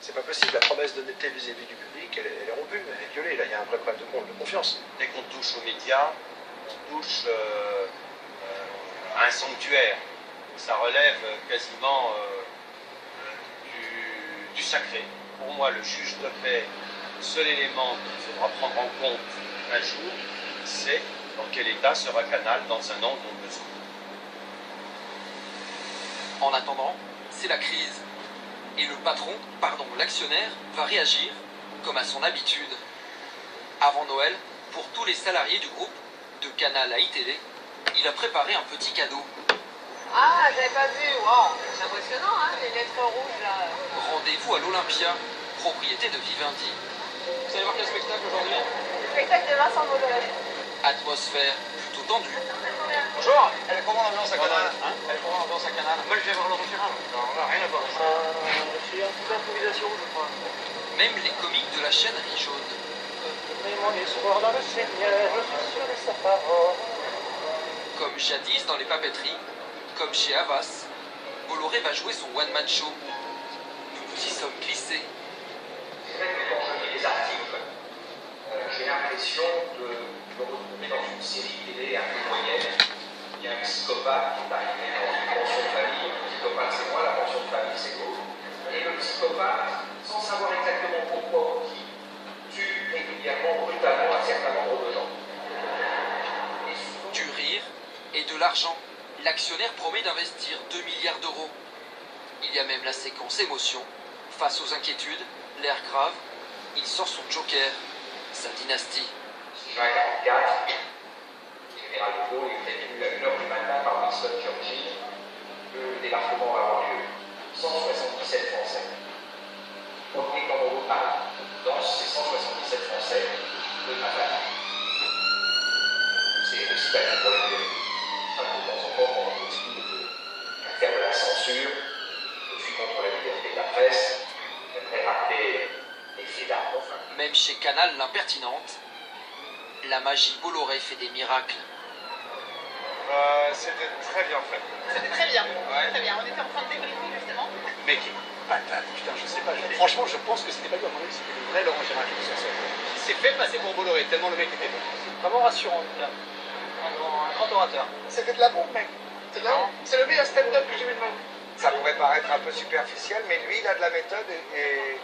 C'est pas possible, la promesse d'honnêteté vis-à-vis du public, elle est rompue, elle est violée, là il y a un vrai problème de confiance. Dès qu'on touche aux médias, on touche à un sanctuaire. Ça relève quasiment du sacré. Pour moi, le juge de paix, le seul élément qu'il faudra prendre en compte un jour, c'est dans quel état sera Canal dans un an ou deux ans. En attendant, c'est la crise. Et le patron, l'actionnaire, va réagir comme à son habitude. Avant Noël, pour tous les salariés du groupe, de Canal à ITV, il a préparé un petit cadeau. Ah, j'avais pas vu, wow, c'est impressionnant, hein, les lettres rouges là. Rendez-vous à l'Olympia, propriété de Vivendi. Vous allez voir quel spectacle aujourd'hui? Le spectacle de Vincent Bolloré. Atmosphère plutôt tendue. Bonjour, elle est comment l'ambiance à Canal? Elle est comment l'ambiance à Canal? Moi je viens voir le retirage. Non, là, rien à voir. C'est un peu d'improvisation, je crois. Même les comiques de la chaîne rient jaune. Mets mon espoir dans le Seigneur, je suis sûr de sa parole. Comme jadis dans les papeteries, comme chez Havas, Bolloré va jouer son one-man show. Nous nous y sommes glissés. C'est vrai que quand je lis les articles, j'ai l'impression de me retrouver dans une série télé un peu moyenne. Il y a un psychopathe qui est arrivé dans une pension de famille. Le psychopathe, c'est moi, la pension de famille, c'est vous. Et le psychopathe, sans savoir exactement pourquoi ou qui, tue régulièrement, brutalement un certain nombre de gens. Du rire et de l'argent. L'actionnaire promet d'investir 2 milliards d'euros. Il y a même la séquence émotion. Face aux inquiétudes, l'air grave, il sort son joker, sa dynastie. 6 juin 1944, le général de Gaulle est prévenu à 1h du matin par Winston Churchill que le débarquement va avoir lieu. 177 Français. Premier kangourou de Paris. Dans ces 177 Français, de ma famille. C'est aussi bâti pour les vérités. Dans son corps, on continue à faire de la censure. Je suis contre la liberté de la presse. J'aimerais rappeler les faits d'armes. Même chez Canal l'impertinente, la magie Bolloré fait des miracles. C'était très bien fait. C'était très bien, très bien. On était en train de débriefer justement. Mec, putain, je sais pas. Franchement, je pense que c'était pas lui, à mon avis, c'était le vrai Laurent Gérard qui était sur scène. Il s'est fait passer pour Bolloré, tellement le mec était bon. Vraiment rassurant, là. Un grand orateur. C'était de la bombe, mec. C'est le meilleur stand-up que j'ai vu de ma vie. Ça pourrait paraître un peu superficiel, mais lui, il a de la méthode et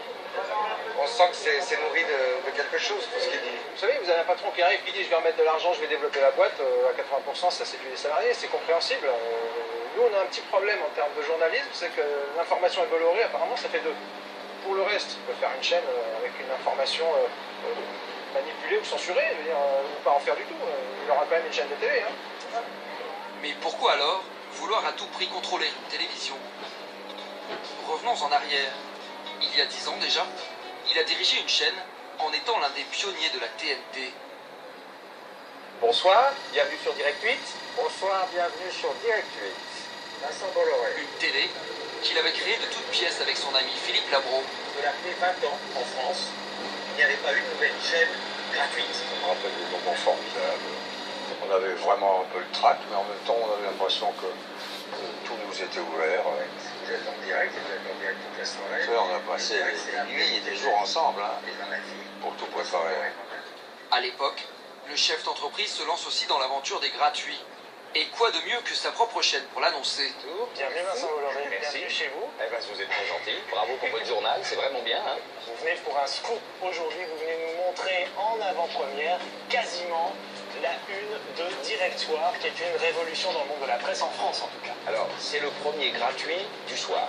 on sent que c'est nourri de quelque chose, tout ce qu'il dit. Vous savez, vous avez un patron qui arrive, qui dit je vais remettre de l'argent, je vais développer la boîte, à 80% ça séduit les salariés, c'est compréhensible. Nous on a un petit problème en termes de journalisme, c'est que l'information est Bolloré, apparemment ça fait deux. pour le reste, ils peuvent faire une chaîne avec une information manipulée ou censurée, je veux dire, ou pas en faire du tout. Il aura quand même une chaîne de télé. Hein. Mais pourquoi alors vouloir à tout prix contrôler une télévision? Revenons en arrière. Il y a 10 ans déjà, il a dirigé une chaîne en étant l'un des pionniers de la TNT. Bonsoir, bienvenue sur Direct 8. Bonsoir, bienvenue sur Direct 8. Vincent Bolloré. Une télé qu'il avait créée de toutes pièces avec son ami Philippe Labro. Cela fait 20 ans en France, il n'y avait pas une nouvelle chaîne gratuite. Ça me rappelle des moments formidables. On avait vraiment un peu le trac, mais en même temps, on avait l'impression que tout nous était ouvert. Vous êtes en direct, vous êtes en direct toute la soirée. On a passé des nuits et des jours ensemble pour tout préparer. À l'époque, le chef d'entreprise se lance aussi dans l'aventure des gratuits. Et quoi de mieux que sa propre chaîne pour l'annoncer? Bienvenue Vincent Bolloré, bienvenue chez vous. Eh ben, vous êtes très gentil, bravo pour votre journal, c'est vraiment bien. Hein. Vous venez pour un scoop aujourd'hui, vous venez nous montrer en avant-première quasiment la une de Directoire, qui est une révolution dans le monde de la presse en France en tout cas. Alors, c'est le premier gratuit du soir.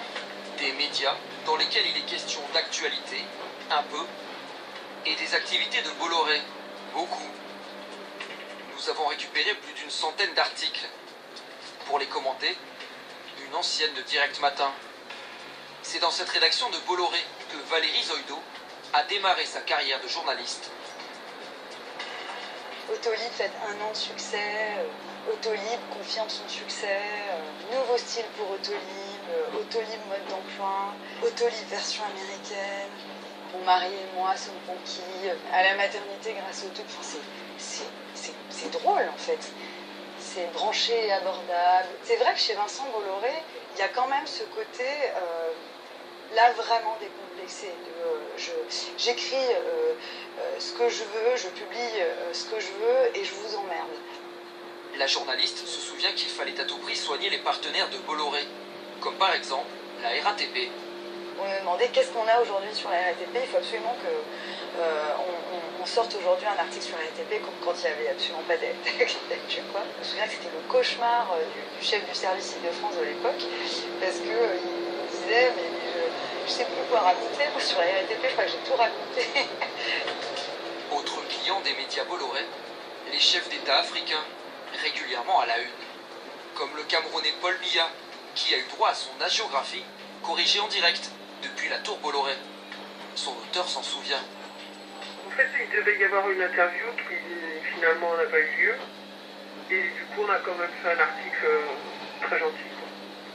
Des médias dans lesquels il est question d'actualité, un peu, et des activités de Bolloré, beaucoup. Nous avons récupéré plus d'une centaine d'articles. Pour les commenter, une ancienne de Direct Matin. C'est dans cette rédaction de Bolloré que Valérie Zoido a démarré sa carrière de journaliste. Autolib fête 1 an de succès, Autolib confirme son succès, nouveau style pour Autolib, Autolib mode d'emploi, Autolib version américaine. Mon mari et moi sommes conquis à la maternité grâce au Autolib. C'est drôle en fait, c'est branché et abordable. C'est vrai que chez Vincent Bolloré, il y a quand même ce côté là vraiment décomplexé. J'écris ce que je veux, je publie ce que je veux et je vous emmerde. La journaliste se souvient qu'il fallait à tout prix soigner les partenaires de Bolloré, comme par exemple la RATP. On me demandait qu'est-ce qu'on a aujourd'hui sur la RATP, il faut absolument que on sorte aujourd'hui un article sur la RATP quand il n'y avait absolument pas d'actu. Je me souviens que c'était le cauchemar du chef du service Île-de-France de l'époque, parce qu'il disait mais je sais plus quoi raconter, moi sur la RATP je crois que j'ai tout raconté. Autre client des médias Bolloré, les chefs d'État africains, régulièrement à la une. Comme le Camerounais Paul Biya, qui a eu droit à son hagiographie corrigée en direct depuis la tour Bolloré. Son auteur s'en souvient. En fait, il devait y avoir une interview qui finalement n'a pas eu lieu. Et du coup, on a quand même fait un article très gentil.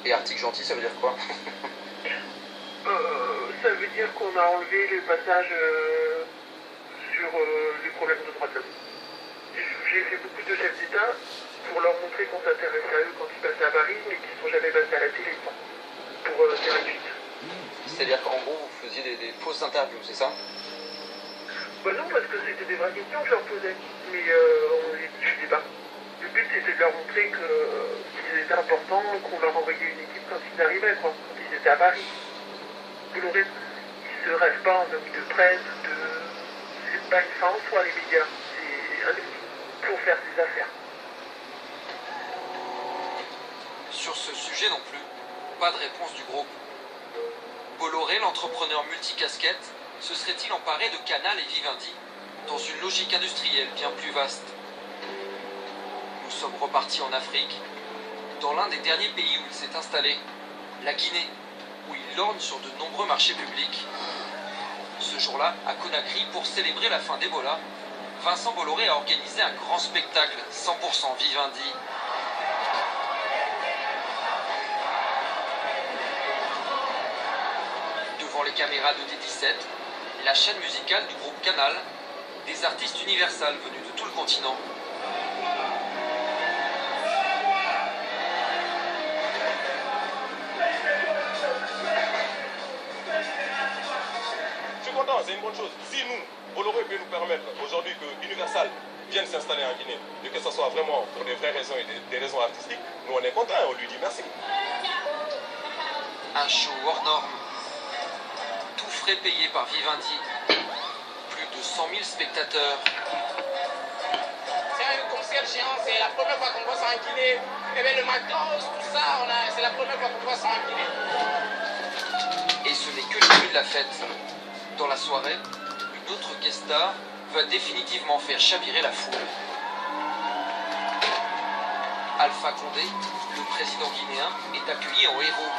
Et article gentil, ça veut dire quoi? Ça veut dire qu'on a enlevé les passages sur les problèmes de droits de l'homme. J'ai fait beaucoup de chefs d'État pour leur montrer qu'on s'intéressait à eux quand ils passaient à Paris, mais qu'ils ne sont jamais passés à la télé pour Direct 8. C'est-à-dire qu'en gros, vous faisiez des fausses interviews, c'est ça? Bah non, parce que c'était des vraies questions que je leur posais, mais on ne les diffusait pas. Le but, c'était de leur montrer qu'ils étaient importants, qu'on leur envoyait une équipe quand ils arrivaient, quand ils étaient à Paris. Bolloré, ils ne se rêvent pas en homme de presse, c'est pas une fin en soi, les médias. C'est un outil pour faire ses affaires. Sur ce sujet non plus, pas de réponse du groupe. Bolloré, l'entrepreneur multicasquette, se serait-il emparé de Canal et Vivendi dans une logique industrielle bien plus vaste? Nous sommes repartis en Afrique, dans l'un des derniers pays où il s'est installé, la Guinée, où il lorgne sur de nombreux marchés publics. Ce jour-là, à Conakry, pour célébrer la fin d'Ebola, Vincent Bolloré a organisé un grand spectacle 100% Vivendi. Devant les caméras de D17, la chaîne musicale du groupe Canal, des artistes Universal venus de tout le continent. Je suis content, c'est une bonne chose. Si nous, Bolloré peut nous permettre aujourd'hui que Universal vienne s'installer en Guinée, et que ce soit vraiment pour des vraies raisons et des raisons artistiques, nous on est contents, on lui dit merci. Un show hors norme. Tout frais payé par Vivendi. Plus de 100 000 spectateurs. C'est un concert géant, c'est la première fois qu'on voit ça en Guinée. Et bien le matos, tout ça, c'est la première fois qu'on voit ça en Guinée. Et ce n'est que le début de la fête. Dans la soirée, une autre guest star va définitivement faire chavirer la foule. Alpha Condé, le président guinéen, est accueilli en héros.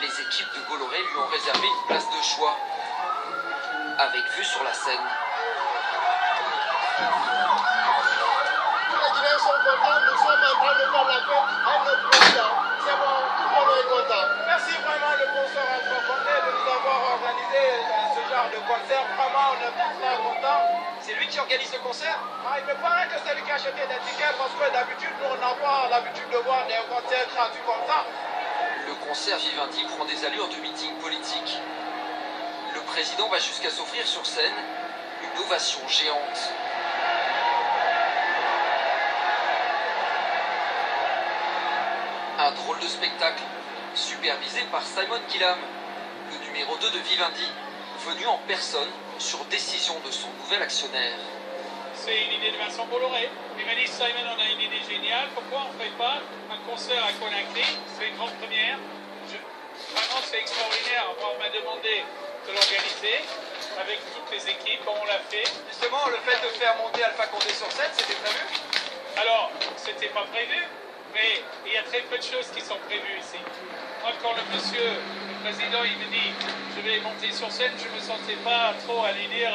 Les équipes de Bolloré lui ont réservé une place de choix, avec vue sur la Seine. Les Guinéens sont contents, nous sommes en train de faire la fête à notre président. C'est bon, tout le monde est content. Merci vraiment le professeur Alpha Condé de nous avoir organisé ce genre de concert. Vraiment, on est très contents. C'est lui qui organise le concert? Il me paraît que c'est lui qui a acheté des tickets parce que d'habitude, nous, on n'a pas l'habitude de voir des concerts gratuits comme ça. Le concert Vivendi prend des allures de meeting politique. Le président va jusqu'à s'offrir sur scène une ovation géante. Un drôle de spectacle, supervisé par Simon Gillam, le numéro 2 de Vivendi, venu en personne sur décision de son nouvel actionnaire. C'est une idée de Vincent Bolloré. Il m'a dit, Simon, on a une idée géniale, pourquoi on ne fait pas un concert à Conakry? C'est une grande première. Vraiment, c'est extraordinaire. Moi, on m'a demandé de l'organiser avec toutes les équipes, comme on l'a fait. Justement, le fait de faire monter Alpha Condé sur scène, c'était prévu? Alors, c'était pas prévu, mais il y a très peu de choses qui sont prévues ici. Moi, quand le président, il me dit, je vais monter sur scène, je me sentais pas trop à lui dire,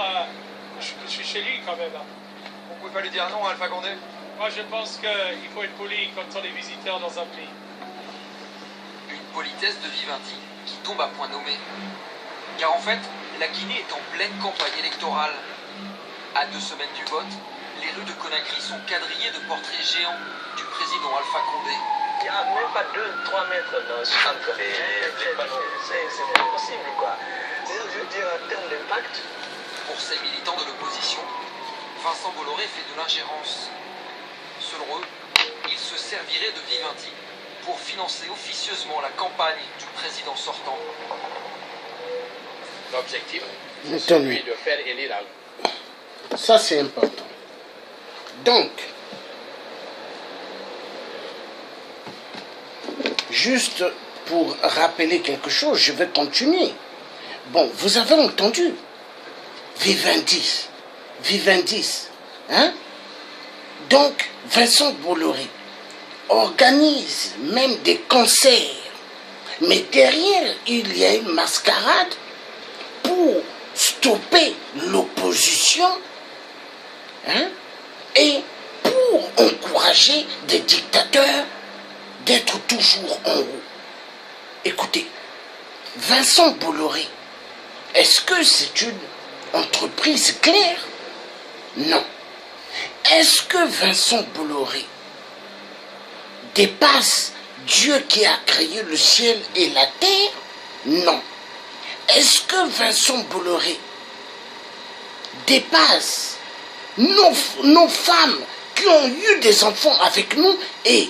je suis chez lui quand même. Vous pouvez pas lui dire non à Alpha Condé? Moi, je pense qu'il faut être poli quand on est visiteur dans un pays. Une politesse de Vivendi qui tombe à point nommé. Car en fait, la Guinée est en pleine campagne électorale. À 2 semaines du vote, les rues de Conakry sont quadrillées de portraits géants du président Alpha Condé. Il n'y a même pas 2-3 mètres entre les panneaux. C'est pas possible, quoi. C'est-à-dire, je veux dire, en termes d'impact. Pour ces militants de l'opposition, Vincent Bolloré fait de l'ingérence. Selon eux, il se servirait de Vivendi pour financer officieusement la campagne du président sortant. L'objectif, c'est Entendu. celui de faire élire Ça, c'est important. Donc, juste pour rappeler quelque chose, je vais continuer. Bon, vous avez entendu Vivendi, hein? Donc, Vincent Bolloré organise même des concerts. Mais derrière, il y a une mascarade pour stopper l'opposition, hein? Et pour encourager des dictateurs d'être toujours en haut. Écoutez, Vincent Bolloré, est-ce que c'est une entreprise claire? Non. Est-ce que Vincent Bolloré dépasse Dieu qui a créé le ciel et la terre? Non. Est-ce que Vincent Bolloré dépasse nos femmes qui ont eu des enfants avec nous? Et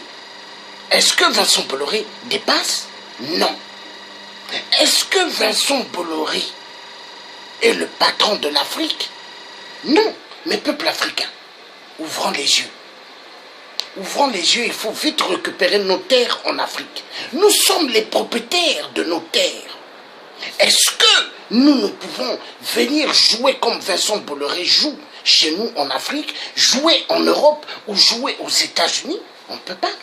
est-ce que Vincent Bolloré dépasse? Non. Est-ce que Vincent Bolloré est le patron de l'Afrique? Non. Mais peuple africain, ouvrons les yeux. Ouvrons les yeux, il faut vite récupérer nos terres en Afrique. Nous sommes les propriétaires de nos terres. Est-ce que nous pouvons venir jouer comme Vincent Bolloré joue chez nous en Afrique, jouer en Europe ou jouer aux États-Unis? On ne peut pas.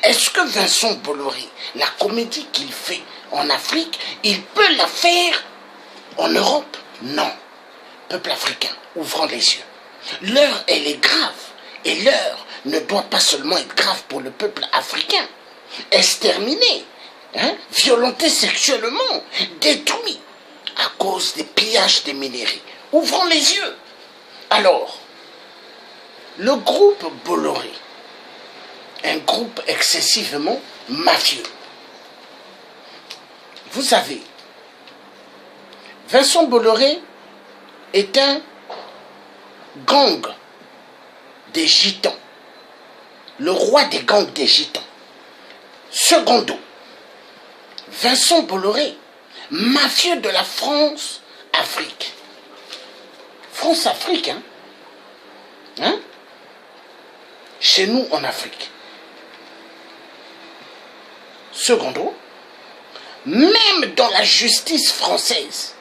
Est-ce que Vincent Bolloré, la comédie qu'il fait en Afrique, il peut la faire en Europe? Non. Peuple africain, ouvrons les yeux. L'heure, elle est grave. Et l'heure ne doit pas seulement être grave pour le peuple africain. Exterminé, hein, violenté sexuellement, détruit à cause des pillages des minerais. Ouvrons les yeux. Alors, le groupe Bolloré, un groupe excessivement mafieux. Vous savez, Vincent Bolloré est un gang des gitans, le roi des gangs des gitans. Secondo, Vincent Bolloré, mafieux de la France-Afrique. France-Afrique, hein? Hein? Chez nous en Afrique. Secondo, même dans la justice française,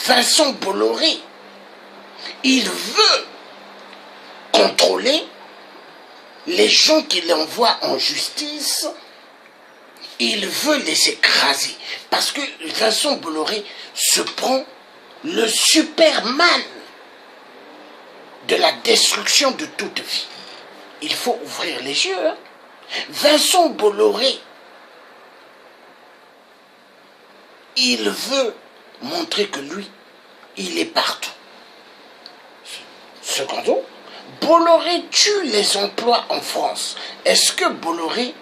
Vincent Bolloré, il veut contrôler les gens qu'il envoie en justice, il veut les écraser. Parce que Vincent Bolloré se prend le Superman de la destruction de toute vie. Il faut ouvrir les yeux. Hein. Vincent Bolloré, il veut montrer que lui, il est partout. Secondo, Bolloré tue les emplois en France. Est-ce que Bolloré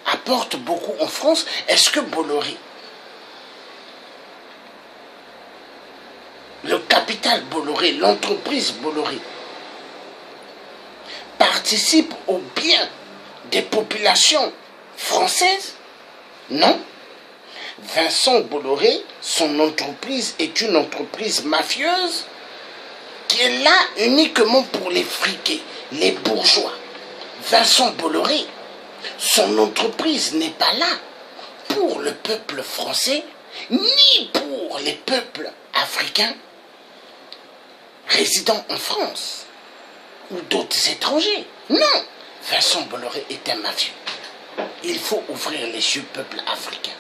apporte beaucoup en France? Est-ce que Bolloré, le capital Bolloré, l'entreprise Bolloré, participe au bien des populations françaises? Non. Vincent Bolloré, son entreprise est une entreprise mafieuse qui est là uniquement pour les friqués, les bourgeois. Vincent Bolloré, son entreprise n'est pas là pour le peuple français, ni pour les peuples africains résidant en France ou d'autres étrangers. Non, Vincent Bolloré est un mafieux. Il faut ouvrir les yeux, peuple africain.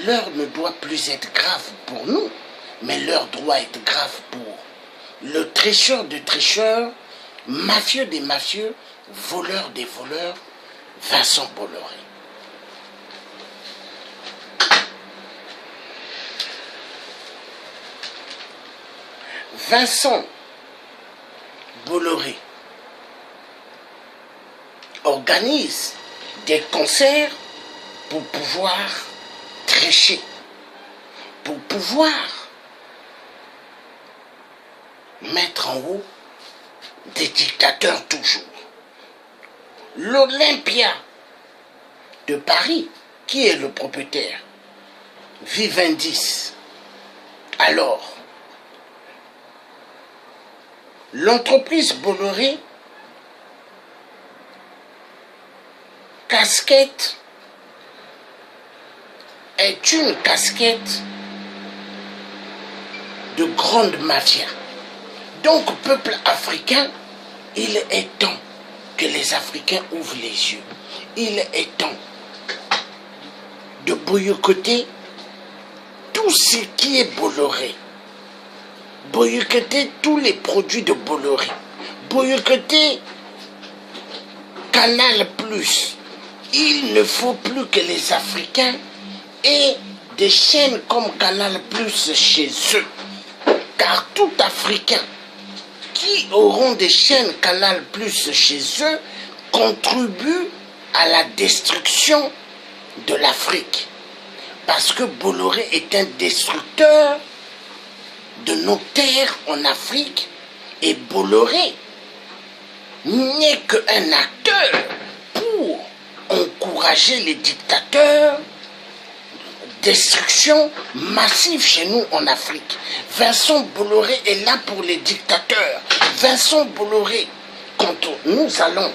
L'heure ne doit plus être grave pour nous, mais l'heure doit être grave pour le tricheur de tricheurs, mafieux des mafieux, voleur des voleurs, Vincent Bolloré. Vincent Bolloré organise des concerts pour pouvoir tricher, pour pouvoir mettre en haut des dictateurs toujours. L'Olympia de Paris, qui est le propriétaire? Vivendi. Alors, l'entreprise Bolloré, casquette, est une casquette de grande mafia. Donc, peuple africain, il est temps que les Africains ouvrent les yeux. Il est temps de boycotter tout ce qui est Bolloré. Boycotter tous les produits de Bolloré. Boycotter Canal+. Il ne faut plus que les Africains aient des chaînes comme Canal+ chez eux. Car tout Africain qui auront des chaînes Canal+ chez eux contribue à la destruction de l'Afrique. Parce que Bolloré est un destructeur de nos terres en Afrique et Bolloré n'est qu'un acteur pour encourager les dictateurs, destruction massive chez nous en Afrique. Vincent Bolloré est là pour les dictateurs. Vincent Bolloré, quand nous allons,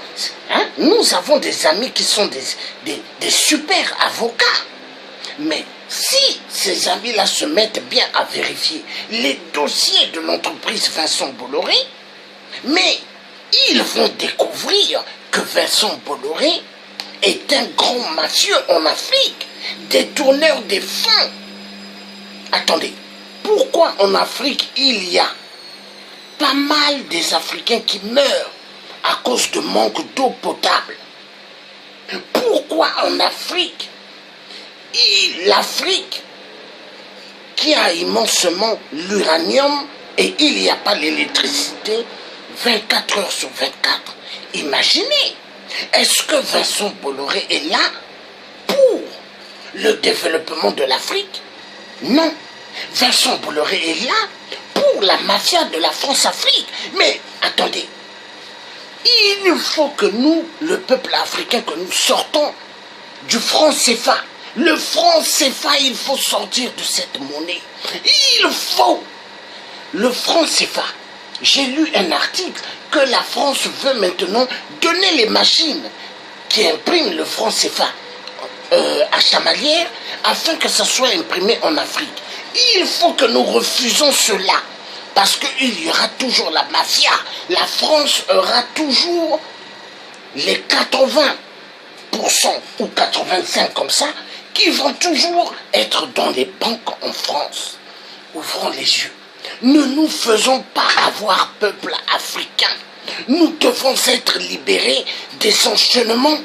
hein, nous avons des amis qui sont des super avocats. Mais si ces amis-là se mettent bien à vérifier les dossiers de l'entreprise Vincent Bolloré, mais ils vont découvrir que Vincent Bolloré est un grand mafieux en Afrique, détourneur des fonds. Attendez, pourquoi en Afrique il y a pas mal des Africains qui meurent à cause de manque d'eau potable? Pourquoi en Afrique, l'Afrique qui a immensement l'uranium et il n'y a pas l'électricité 24 heures sur 24? Imaginez, est-ce que Vincent Bolloré est là pour le développement de l'Afrique? Non, Vincent Bolloré est là pour la mafia de la France-Afrique. Mais attendez, il faut que nous, le peuple africain, que nous sortons du franc CFA. Le franc CFA, il faut sortir de cette monnaie. Il faut. Le franc CFA. J'ai lu un article que la France veut maintenant donner les machines qui impriment le franc CFA à Chamalières afin que ça soit imprimé en Afrique. Il faut que nous refusons cela. Parce qu'il y aura toujours la mafia. La France aura toujours les 80% ou 85% comme ça qui vont toujours être dans les banques en France. Ouvrons les yeux. Ne nous faisons pas avoir, peuple africain. Nous devons être libérés des enchaînements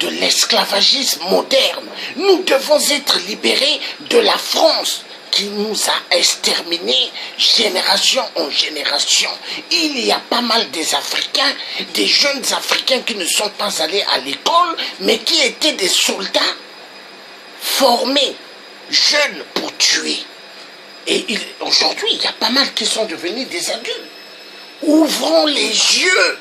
de l'esclavagisme moderne. Nous devons être libérés de la France qui nous a exterminés génération en génération. Il y a pas mal des Africains, des jeunes Africains qui ne sont pas allés à l'école, mais qui étaient des soldats formés, jeunes pour tuer. Et aujourd'hui, il y a pas mal qui sont devenus des adultes. Ouvrons les yeux.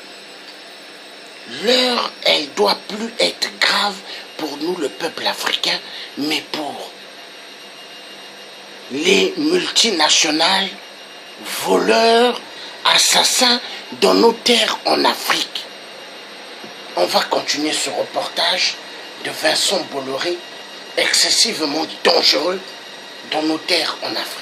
L'heure, elle doit plus être grave pour nous, le peuple africain, mais pour les multinationales, voleurs, assassins dans nos terres en Afrique. On va continuer ce reportage de Vincent Bolloré, excessivement dangereux dans nos terres en Afrique.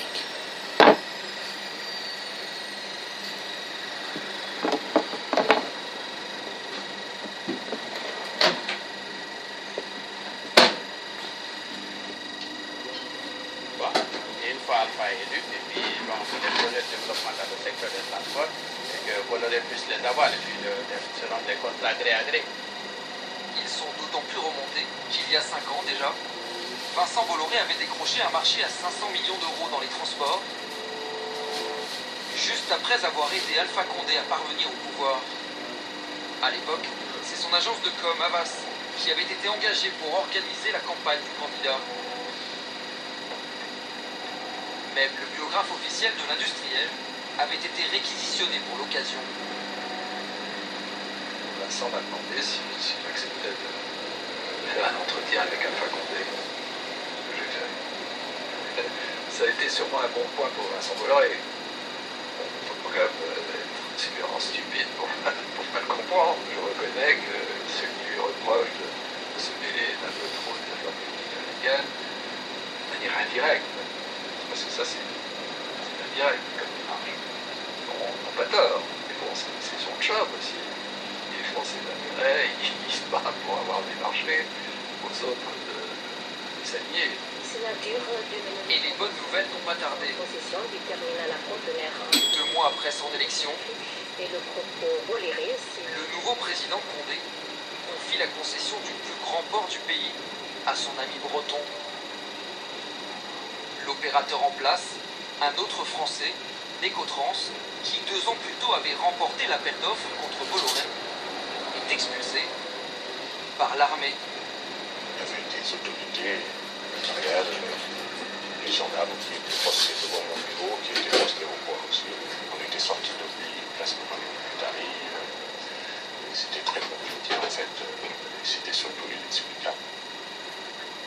Alpha est élu, et puis bon, c'est des projets de développement dans le secteur des transports, et que Bolloré puisse les avoir, et puis selon des contrats gré à gré. Ils sont d'autant plus remontés qu'il y a 5 ans déjà, Vincent Bolloré avait décroché un marché à 500 millions d'euros dans les transports, juste après avoir aidé Alpha Condé à parvenir au pouvoir. À l'époque, c'est son agence de com, Havas, qui avait été engagée pour organiser la campagne du candidat. Même le biographe officiel de l'industriel avait été réquisitionné pour l'occasion. Vincent m'a demandé si j'acceptais de faire un entretien avec Alpha Condé. J'ai fait. Ça a été sûrement un bon point pour Vincent Bolloré. Bon, il faut quand même être suffisamment stupide pour mal comprendre. Je reconnais que ceux qui lui reprochent de se mêler d'un peu trop des affaires politiques américaines, de manière indirecte, parce que ça c'est indirect comme démarche. Ils n'ont pas tort, mais bon, c'est son job aussi. Il défend ses intérêts, il se bat pour avoir des marchés aux autres de s'allier. Et les bonnes nouvelles n'ont pas tardé. 2 mois après son élection, le nouveau président Condé confie la concession du plus grand port du pays à son ami breton. L'opérateur en place, un autre Français, Necotrans, qui 2 ans plus tôt avait remporté l'appel d'offres contre Bolloré, est expulsé par l'armée. Il y avait des autorités militaires, des gendarmes qui étaient postés devant mon bureau, qui étaient postés au point aussi. On était sortis depuis presque 20 minutes plus tard. C'était très compliqué en fait. C'était surtout les explicables.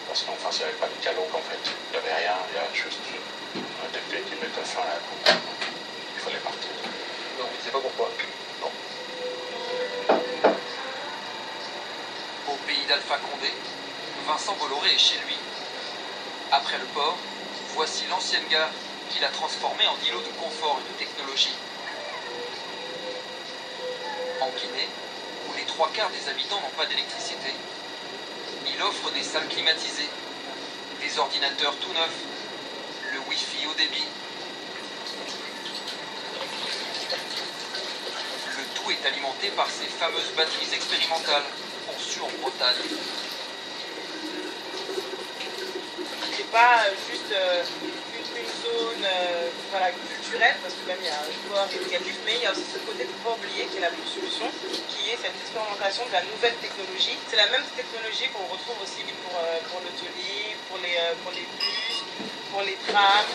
Parce qu'en face, il n'y avait pas de dialogue en fait. Il n'y avait rien, il y a juste un député qui mettait fin à la coupe. Il fallait partir. Non, mais c'est pas pourquoi. Non. Au pays d'Alpha Condé, Vincent Bolloré est chez lui. Après le port, voici l'ancienne gare qu'il a transformée en îlot de confort et de technologie. En Guinée, où les 3/4 des habitants n'ont pas d'électricité, il offre des salles climatisées, des ordinateurs tout neufs, le Wi-Fi haut débit. Le tout est alimenté par ces fameuses batteries expérimentales conçues en Bretagne. C'est pas juste une zone voilà, culturelle, parce que même il y a un sport éducatif, mais il y a aussi ce côté qu'il ne faut pas oublier, qui est la solution, qui est cette expérimentation de la nouvelle technologie. C'est la même technologie qu'on retrouve aussi pour l'autolib, pour les bus, pour les trams.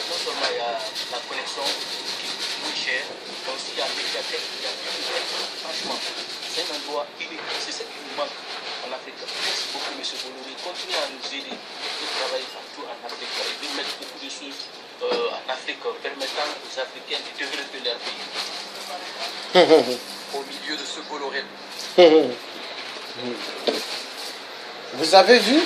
Non seulement il y a la connexion qui coûte moins cher, mais aussi il y a Mediatek, il y a Bibliothèque. Franchement, c'est un endroit unique, c'est ce qui nous manque en Afrique. Merci beaucoup, M. Bolloré. Continuez à nous aider de travailler partout en Afrique et de mettre beaucoup de choses en Afrique permettant aux Africains de développer leur pays. Au milieu de ce Bolloré. Vous avez vu?